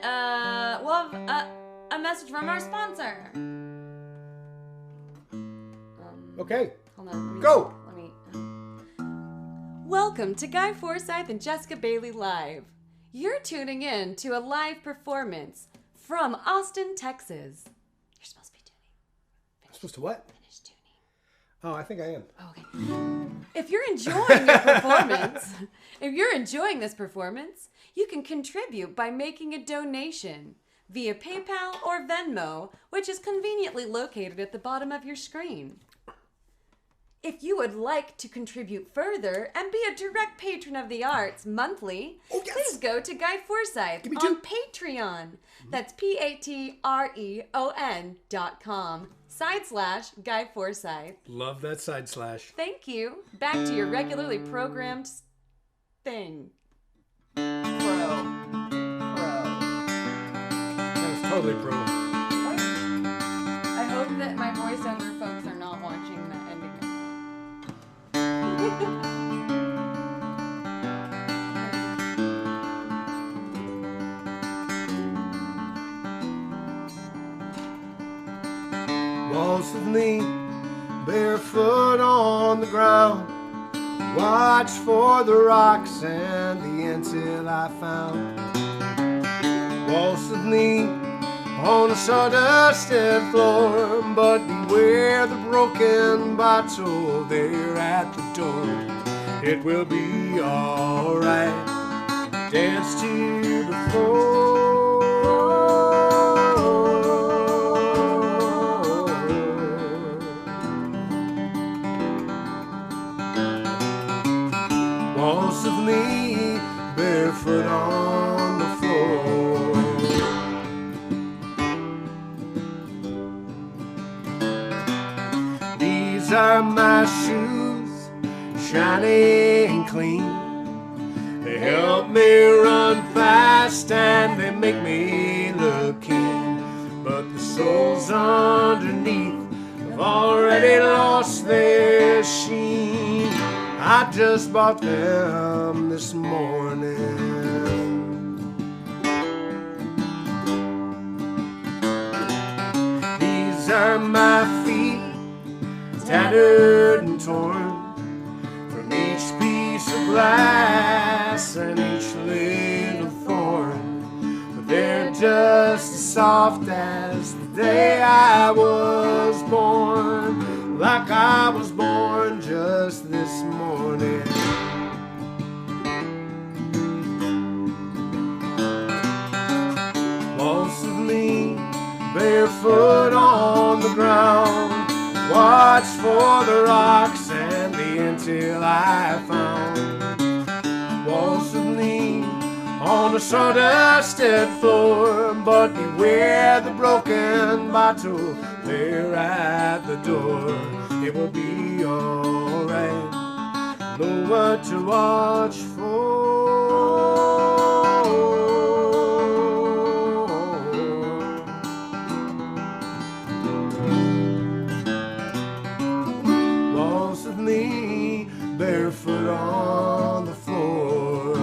we'll have a message from our sponsor. Okay. Hold on. Go. Welcome to Guy Forsyth and Jeska Bailey Live. You're tuning in to a live performance from Austin, Texas. You're supposed to be tuning. Supposed to what? Finish tuning. Oh, I think I am. Okay. If you're enjoying your performance, if you're enjoying this performance, you can contribute by making a donation via PayPal or Venmo, which is conveniently located at the bottom of your screen. If you would like to contribute further and be a direct patron of the arts monthly, please go to Guy Forsyth on Patreon. That's patreon.com/Guy Forsyth. Love that / Thank you. Back to your regularly programmed thing. Pro. That was totally pro. I hope that my voiceover folks are not watching that ending. Waltz with me, barefoot on the ground. Watch for the rocks and the ants till I found. Waltz with me on the sawdusted floor, but beware the broken bottle there at the door. It will be alright. Dance to the floor. Waltz with me, barefoot on the floor. These are my shoes, shiny and clean. They help me run fast and they make me look keen. But the soles underneath have already lost their sheen. I just bought them this morning. These are my feet, tattered and torn from each piece of glass and each little thorn. But they're just as soft as the day I was born. Like I was born just this morning. Waltz with me, barefoot on the ground. Watch for the rocks and the ant till I found. Waltz with me on the sawdusted floor, but beware the broken bottle there at the door. It will be alright. Know what to watch for. Waltz with me, barefoot on the floor.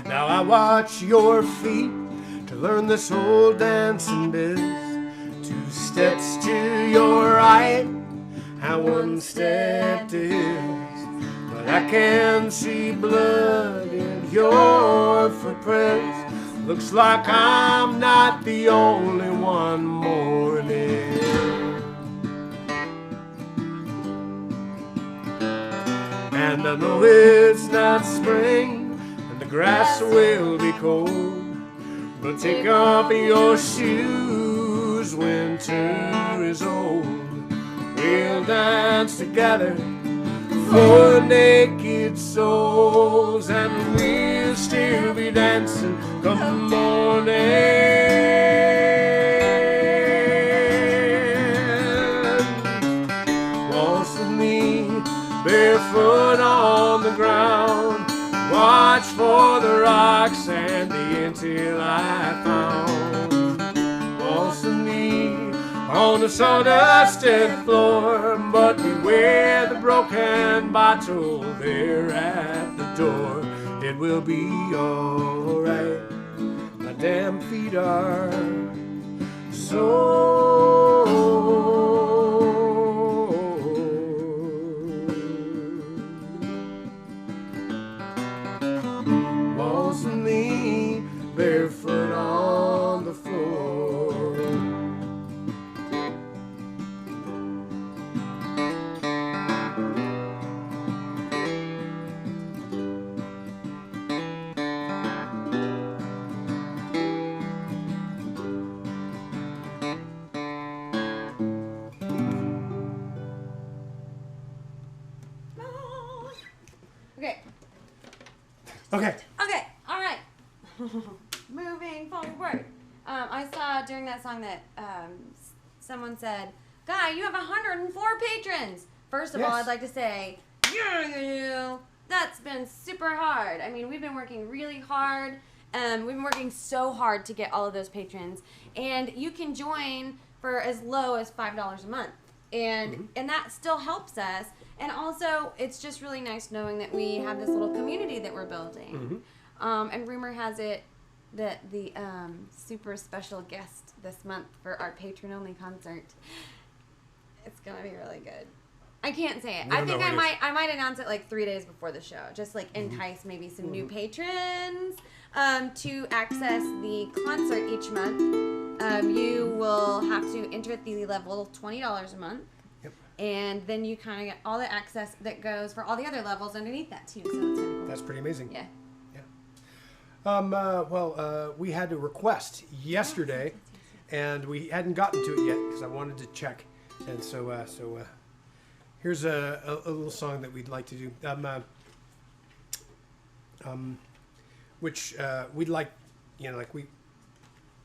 Now I watch your feet to learn this old dancing biz. 2 steps to your right, and 1 step to his. But I can see blood in your footprints. Looks like I'm not the only one mourning. And I know it's not spring, and the grass will be cold. But take off your shoes, winter is old. We'll dance together, 4 naked souls, and we'll still be dancing come the morning. me, barefoot on the ground. Watch for the rocks and the until I found. Waltz with me on the sawdusted floor, but beware the broken bottle there at the door. It will be alright. My damn feet are sore. Waltz with me, barefoot on the floor. Okay. Okay. Okay. All right. Moving forward. I saw during that song that someone said, "Guy, you have 104 patrons." First of all, Yes. I'd like to say, that's been super hard. I mean, we've been working really hard. We've been working so hard to get all of those patrons, and you can join for as low as $5 a month, and that still helps us. And also, it's just really nice knowing that we have this little community that we're building. And rumor has it that the super special guest this month for our patron-only concert, it's gonna be really good. I can't say it. I think I might announce it like 3 days before the show, just like entice maybe some new patrons to access the concert each month. You will have to enter at the level $20 a month. And then you kind of get all the access that goes for all the other levels underneath that too. So that's kind of cool. That's pretty amazing. Yeah. We had a request yesterday, and we hadn't gotten to it yet because I wanted to check. And so here's a little song that we'd like to do, which we'd like,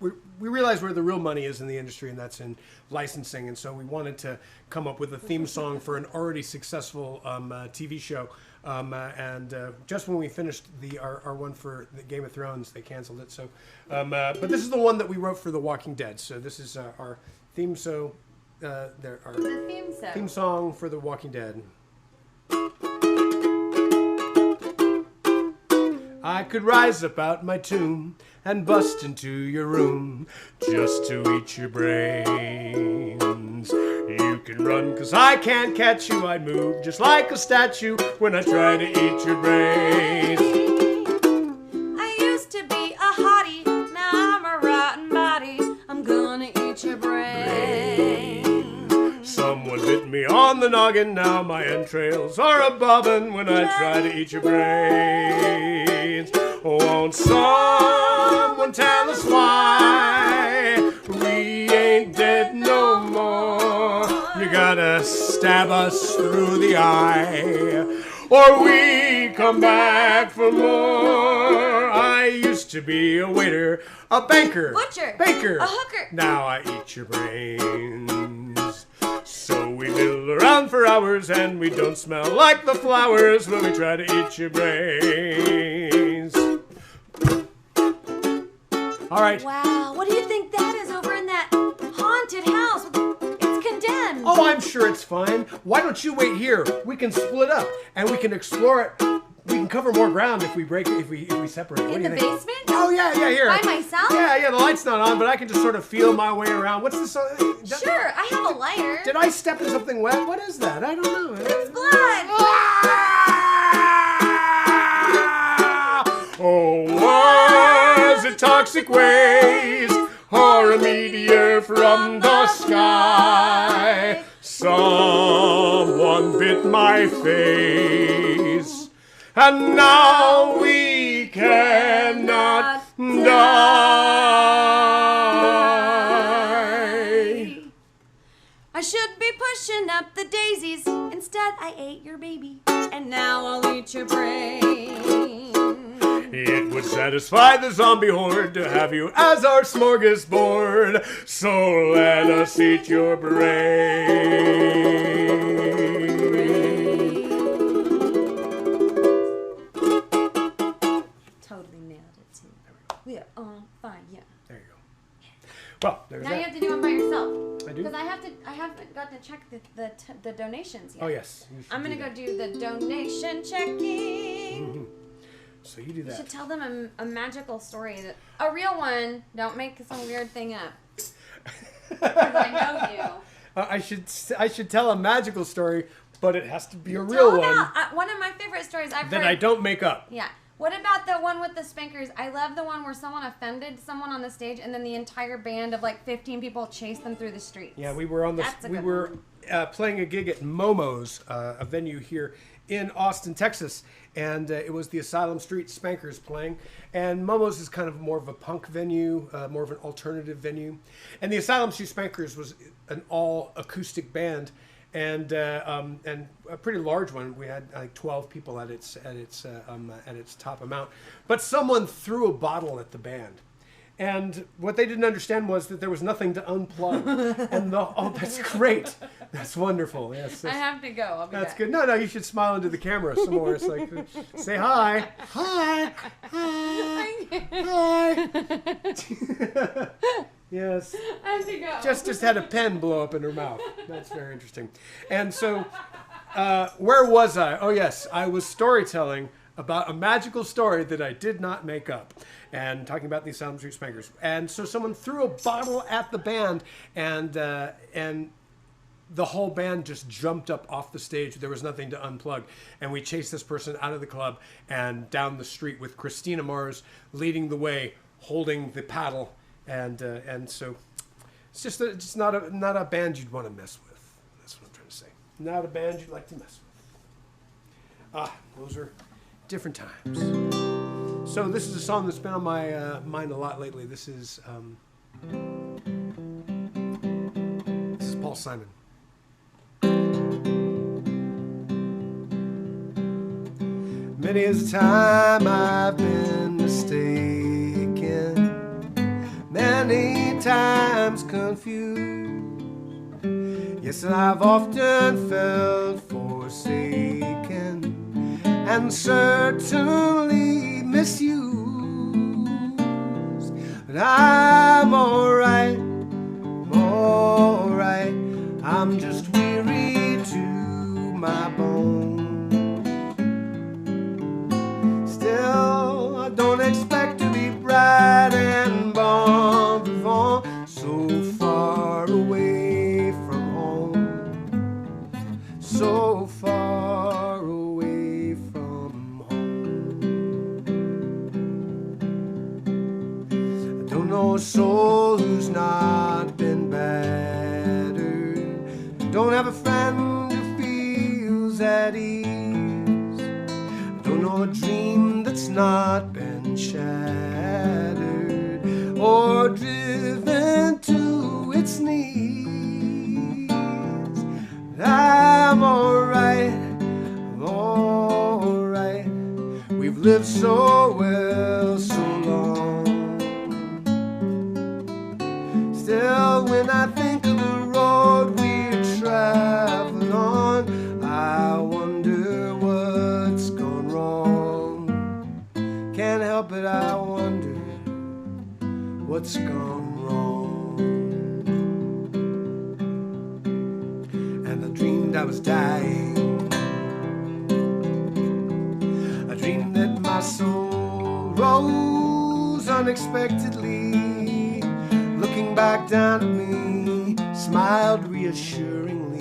we realize where the real money is in the industry, and that's in licensing. And so we wanted to come up with a theme song for an already successful TV show. Just when we finished our one for the Game of Thrones, they canceled it. So, but this is the one that we wrote for The Walking Dead. So this is our theme. So, theme song for The Walking Dead. I could rise up out my tomb and bust into your room just to eat your brains. You can run 'cause I can't catch you. I'd move just like a statue when I try to eat your brains. I used to be a hottie, now I'm a rotten body. I'm gonna eat your brains. Someone bit me on the noggin, now my entrails are a bobbin' when I try to eat your brains. Won't someone tell us why we ain't dead no more? You gotta stab us through the eye, or we come back for more. I used to be a waiter, a banker, Butcher, baker, a hooker. Now I eat your brains. So we mill around for hours and we don't smell like the flowers when we try to eat your brains. All right. Wow, what do you think that is over in that haunted house? It's condemned. Oh, I'm sure it's fine. Why don't you wait here? We can split up and we can explore it. We can cover more ground if we separate. What In do the you think? basement? Oh yeah, here. By myself? Yeah, the light's not on, but I can just sort of feel my way around. What's this? Sure, I have a lighter. Did I step in something wet? What is that? I don't know. It's blood. Oh, was it toxic waste or a meteor from the sky? Someone bit my face, and now we cannot die. I should be pushing up the daisies. Instead, I ate your baby, and now I'll eat your brain. It would satisfy the zombie horde to have you as our smorgasbord, so let us eat your brain. haven't gotten to check the donations yet. Oh yes. You should I'm gonna do go that. do the donation checking. So you do You that. should tell them a magical story, a real one. Don't make some weird thing up. 'Cause I know you. I should tell a magical story, but it has to be a Tell real one about one of my favorite stories I've that heard. I don't make up. Yeah. What about the one with the spankers? I love the one where someone offended someone on the stage, and then the entire band of like 15 people chased them through the streets. Yeah, we were on That's a we good were one. playing a gig at Momo's, a venue here in Austin, Texas, and it was the Asylum Street Spankers playing. And Momo's is kind of more of a punk venue, more of an alternative venue, and the Asylum Street Spankers was an all acoustic band. And a pretty large one. We had like 12 people at its top amount. But someone threw a bottle at the band, and what they didn't understand was that there was nothing to unplug. And that's great. That's wonderful. Yes, I have to go. I'll be that's back. good. No, you should smile into the camera some more. It's like say hi, hi, hi, hi. Yes. I have to go. Just had a pen blow up in her mouth. That's very interesting. And so, where was I? Oh, yes. I was storytelling about a magical story that I did not make up, and talking about the Asylum Street Spankers. And so someone threw a bottle at the band, and the whole band just jumped up off the stage. There was nothing to unplug. And we chased this person out of the club and down the street with Christina Mars leading the way, holding the paddle. And so it's just not a band you'd want to mess with. That's what I'm trying to say. Not a band you'd like to mess with. Those are different times. So this is a song that's been on my mind a lot lately. This is Paul Simon. Many is the time I've been mistaken, many times confused. Yes, I've often felt forsaken and certainly misused. But I'm alright, I'm just weary to my bones. Still, I don't expect to be bright and bon vivant, so far away from home, so far away from home. I don't know a soul who's not been battered, don't have a friend who feels at ease. Don't know a dream that's not been shattered or driven to its knees. I'm alright, we've lived so well so long. Still, when I think of the road we're traveling on, I wonder what's gone wrong. Can't help it, I wonder what's gone wrong. And I dreamed I was dying. I dreamed that my soul rose unexpectedly, looking back down at me, smiled reassuringly.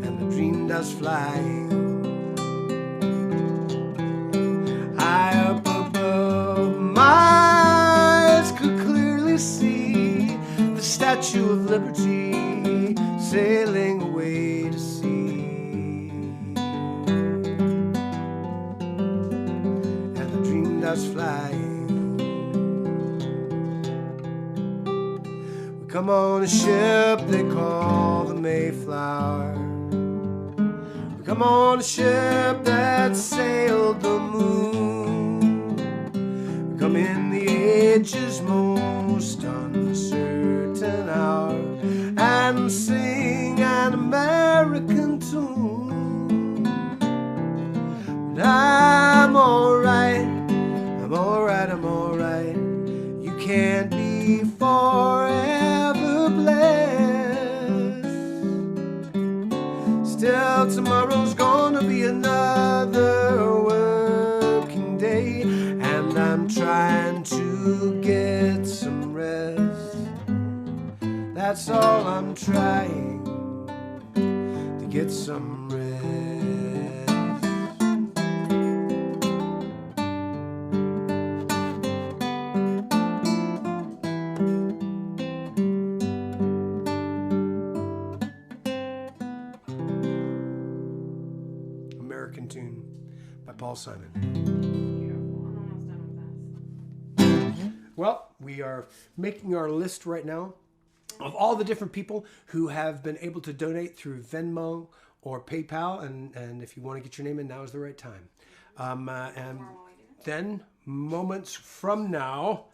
And I dreamed I was flying high up above. My eyes could clearly see the Statue of Liberty sailing away to sea. And I dreamed I was flying. We come on a ship they call the Mayflower. We come on a ship that sailed the moon. We come in the age's most uncertain hour and sing an American tune. But I'm alright, you can't be far all, I'm trying to get some rest. American Tune by Paul Simon. Beautiful. I'm almost done with this. Well, we are making our list right now of all the different people who have been able to donate through Venmo or PayPal, and if you want to get your name in, now is the right time. And then, moments from now,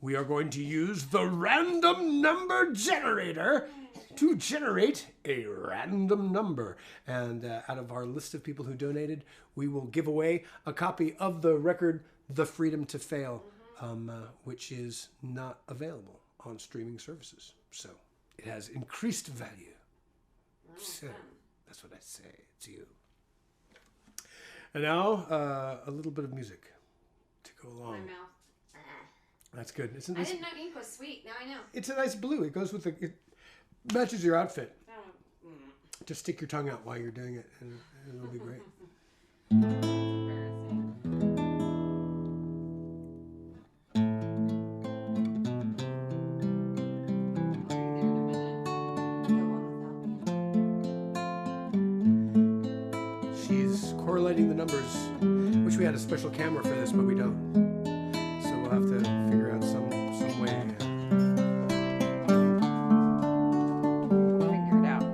we are going to use the random number generator to generate a random number. And out of our list of people who donated, we will give away a copy of the record, The Freedom to Fail, which is not available on streaming services. So it has increased value. So that's what I say to you. And now a little bit of music to go My along. mouth. That's good. It's a I nice, didn't know ink was sweet. Now I know. it's a nice blue. It goes with the, it matches your outfit. Oh, Just stick your tongue out while you're doing it, and it'll be great. embarrassing. She's correlating the numbers. Wish we had a special camera for this, but we don't. So we'll have to figure out some way. Figure it out.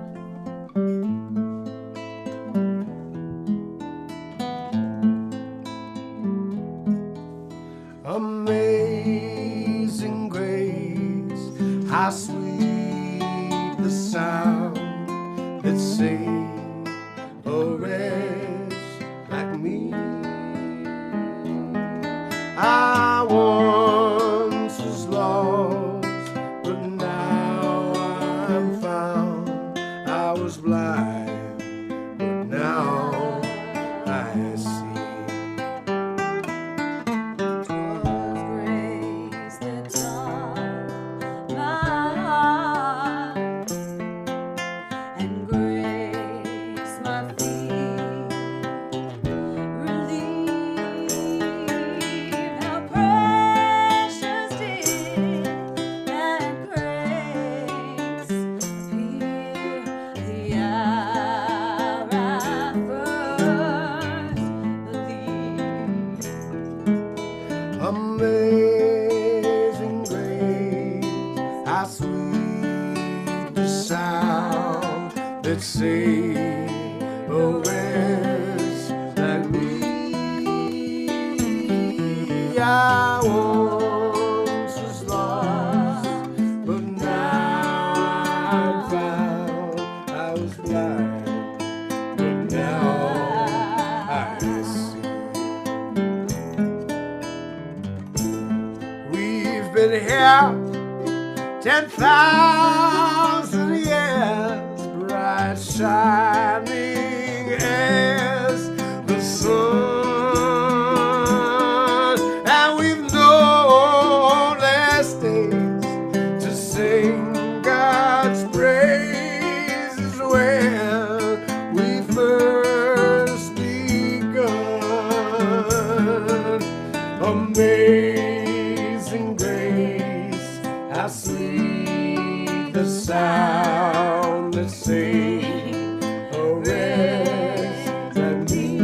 Amazing grace, how sweet the sound that saved a wretch like me. I once was lost, but now I'm found. I was blind, but now I see. Grace that taught my heart, and grace my feet. Relieve how precious did that grace appear the hour I first believed. Amazing grace, how sweet the sound that saved a wretch like me. I once was lost, but now I'm found. I was blind, but now I see. We've been here 10,000 years, bright shining as the sun, and we've known less days to sing God's praises when we first begun. Amazing grace, how sweet the sound that saved a wretch like me.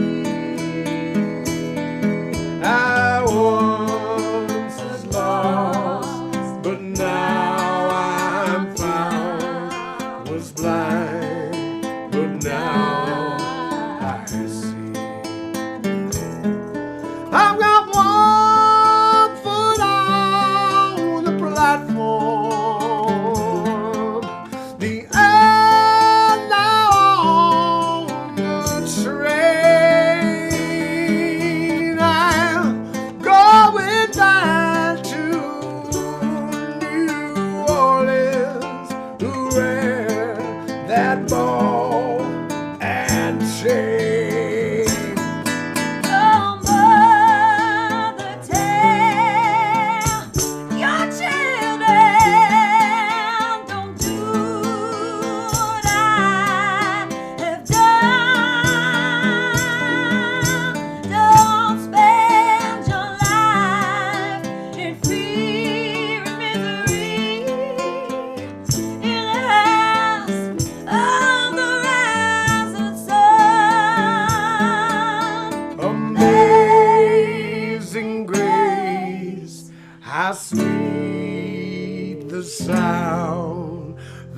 I once was lost, but now I'm found. Was blind, but now I see. I've got one foot on the platform, the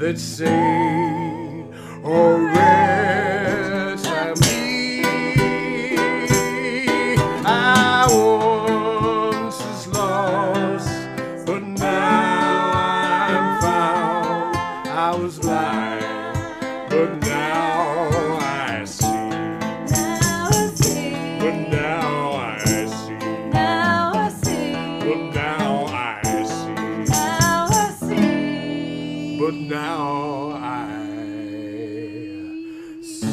let's sing. Oh, rest me. I once was lost, but now I'm found. I was blind, but now I see. Now I see. But now I see. Now I see. But now I see. Now I see. But now I see.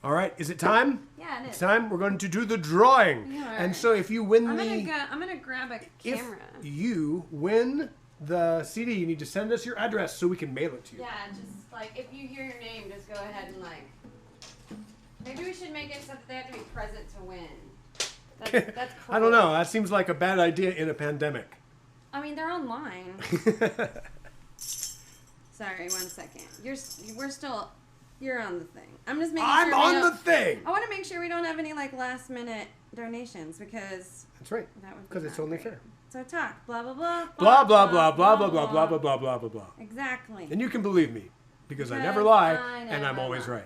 All right, is it time? Yeah, it It's is. time. We're going to do the drawing. Yeah, And so if you win I'm the... gonna grab a If camera. you win the CD, you need to send us your address so we can mail it to you. Yeah, just like if you hear your name, just go ahead and like. Maybe we should make it so that they have to be present to win. That's cool. I don't know. That seems like a bad idea in a pandemic. I mean, they're online. Sorry, 1 second. You're on the thing. I'm just making I'm sure we on don't- the thing. I want to make sure we don't have any like last minute donations because That's right. that would be Because it's not only great. fair. So talk blah blah blah Blah, blah, blah, blah, blah, blah, blah, blah, blah, blah, blah, blah. Exactly. And you can believe me because I Because never lie I and I'm never always lie. right.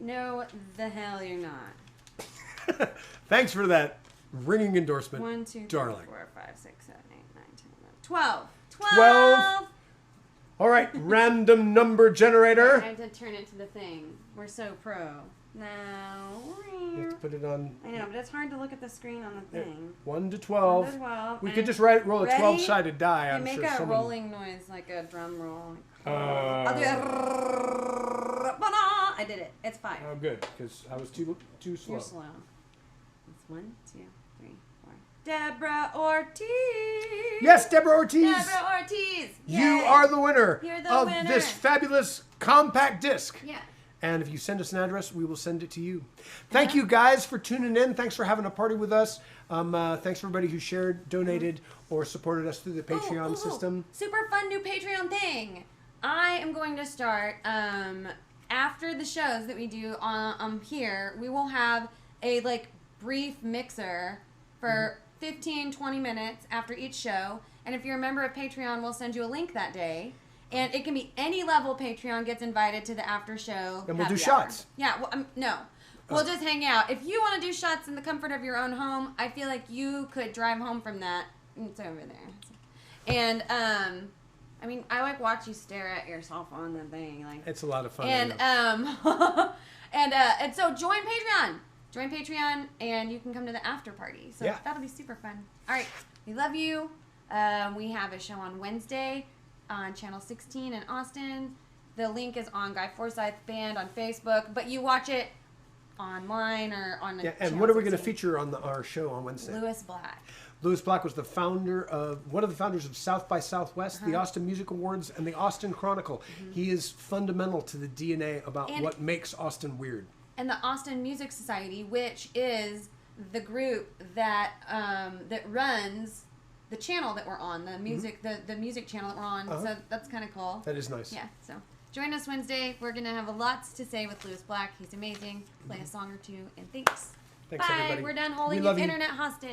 No, the hell you're not. Thanks for that ringing endorsement, 1, 2, 3, darling. 4, 5, 6, 7, 8, 9, 10, 11, 12. 12. All right, random number generator. I have to turn it to the thing. We're so pro. Now. You have to put it on I know, but it's hard to look at the screen on the thing. 1 to 12. 1 to 12. We and could just roll a ready? 12-sided die. And I'm make sure a someone... rolling noise like a drum roll. I'll do it. I did it. It's 5. Oh, good, because I was too slow. You're slow. It's 1, 2, 3, 4. Deborah Ortiz. Yes, Deborah Ortiz. Deborah Ortiz. You Yay. are the winner You're the of winner. this fabulous compact disc. Yeah. And if you send us an address, we will send it to you. Thank you guys for tuning in. Thanks for having a party with us. Thanks for everybody who shared, donated, or supported us through the Patreon system. Super fun new Patreon thing. I am going to start after the shows that we do on here. We will have a like brief mixer for 15-20 minutes after each show. And if you're a member of Patreon, we'll send you a link that day. And it can be any level Patreon gets invited to the after show. And we'll do happy hour. shots. Yeah, well, no. We'll just hang out. If you want to do shots in the comfort of your own home, I feel like you could drive home from that. It's over there. And, I mean, I like watch you stare at yourself on the thing. Like, It's a lot of fun. and, and so join Patreon. Join Patreon, and you can come to the after party. So Yeah. that'll be super fun. All right. We love you. We have a show on Wednesday on Channel 16 in Austin. The link is on Guy Forsyth Band on Facebook, but you watch it online or on the Yeah, and Channel what are we going to 16. feature on our show on Wednesday? Lewis Black. Lewis Black was one of the founders of South by Southwest, the Austin Music Awards, and the Austin Chronicle. He is fundamental to the DNA about And- what makes Austin weird. And the Austin Music Society, which is the group that that runs the channel that we're on, the music the music channel that we're on. So that's kind of cool. That is nice. Yeah, so join us Wednesday. We're going to have lots to say with Lewis Black. He's amazing. Play a song or two, and thanks. Thanks, Bye. everybody. We're done We holding love his you. internet hostage.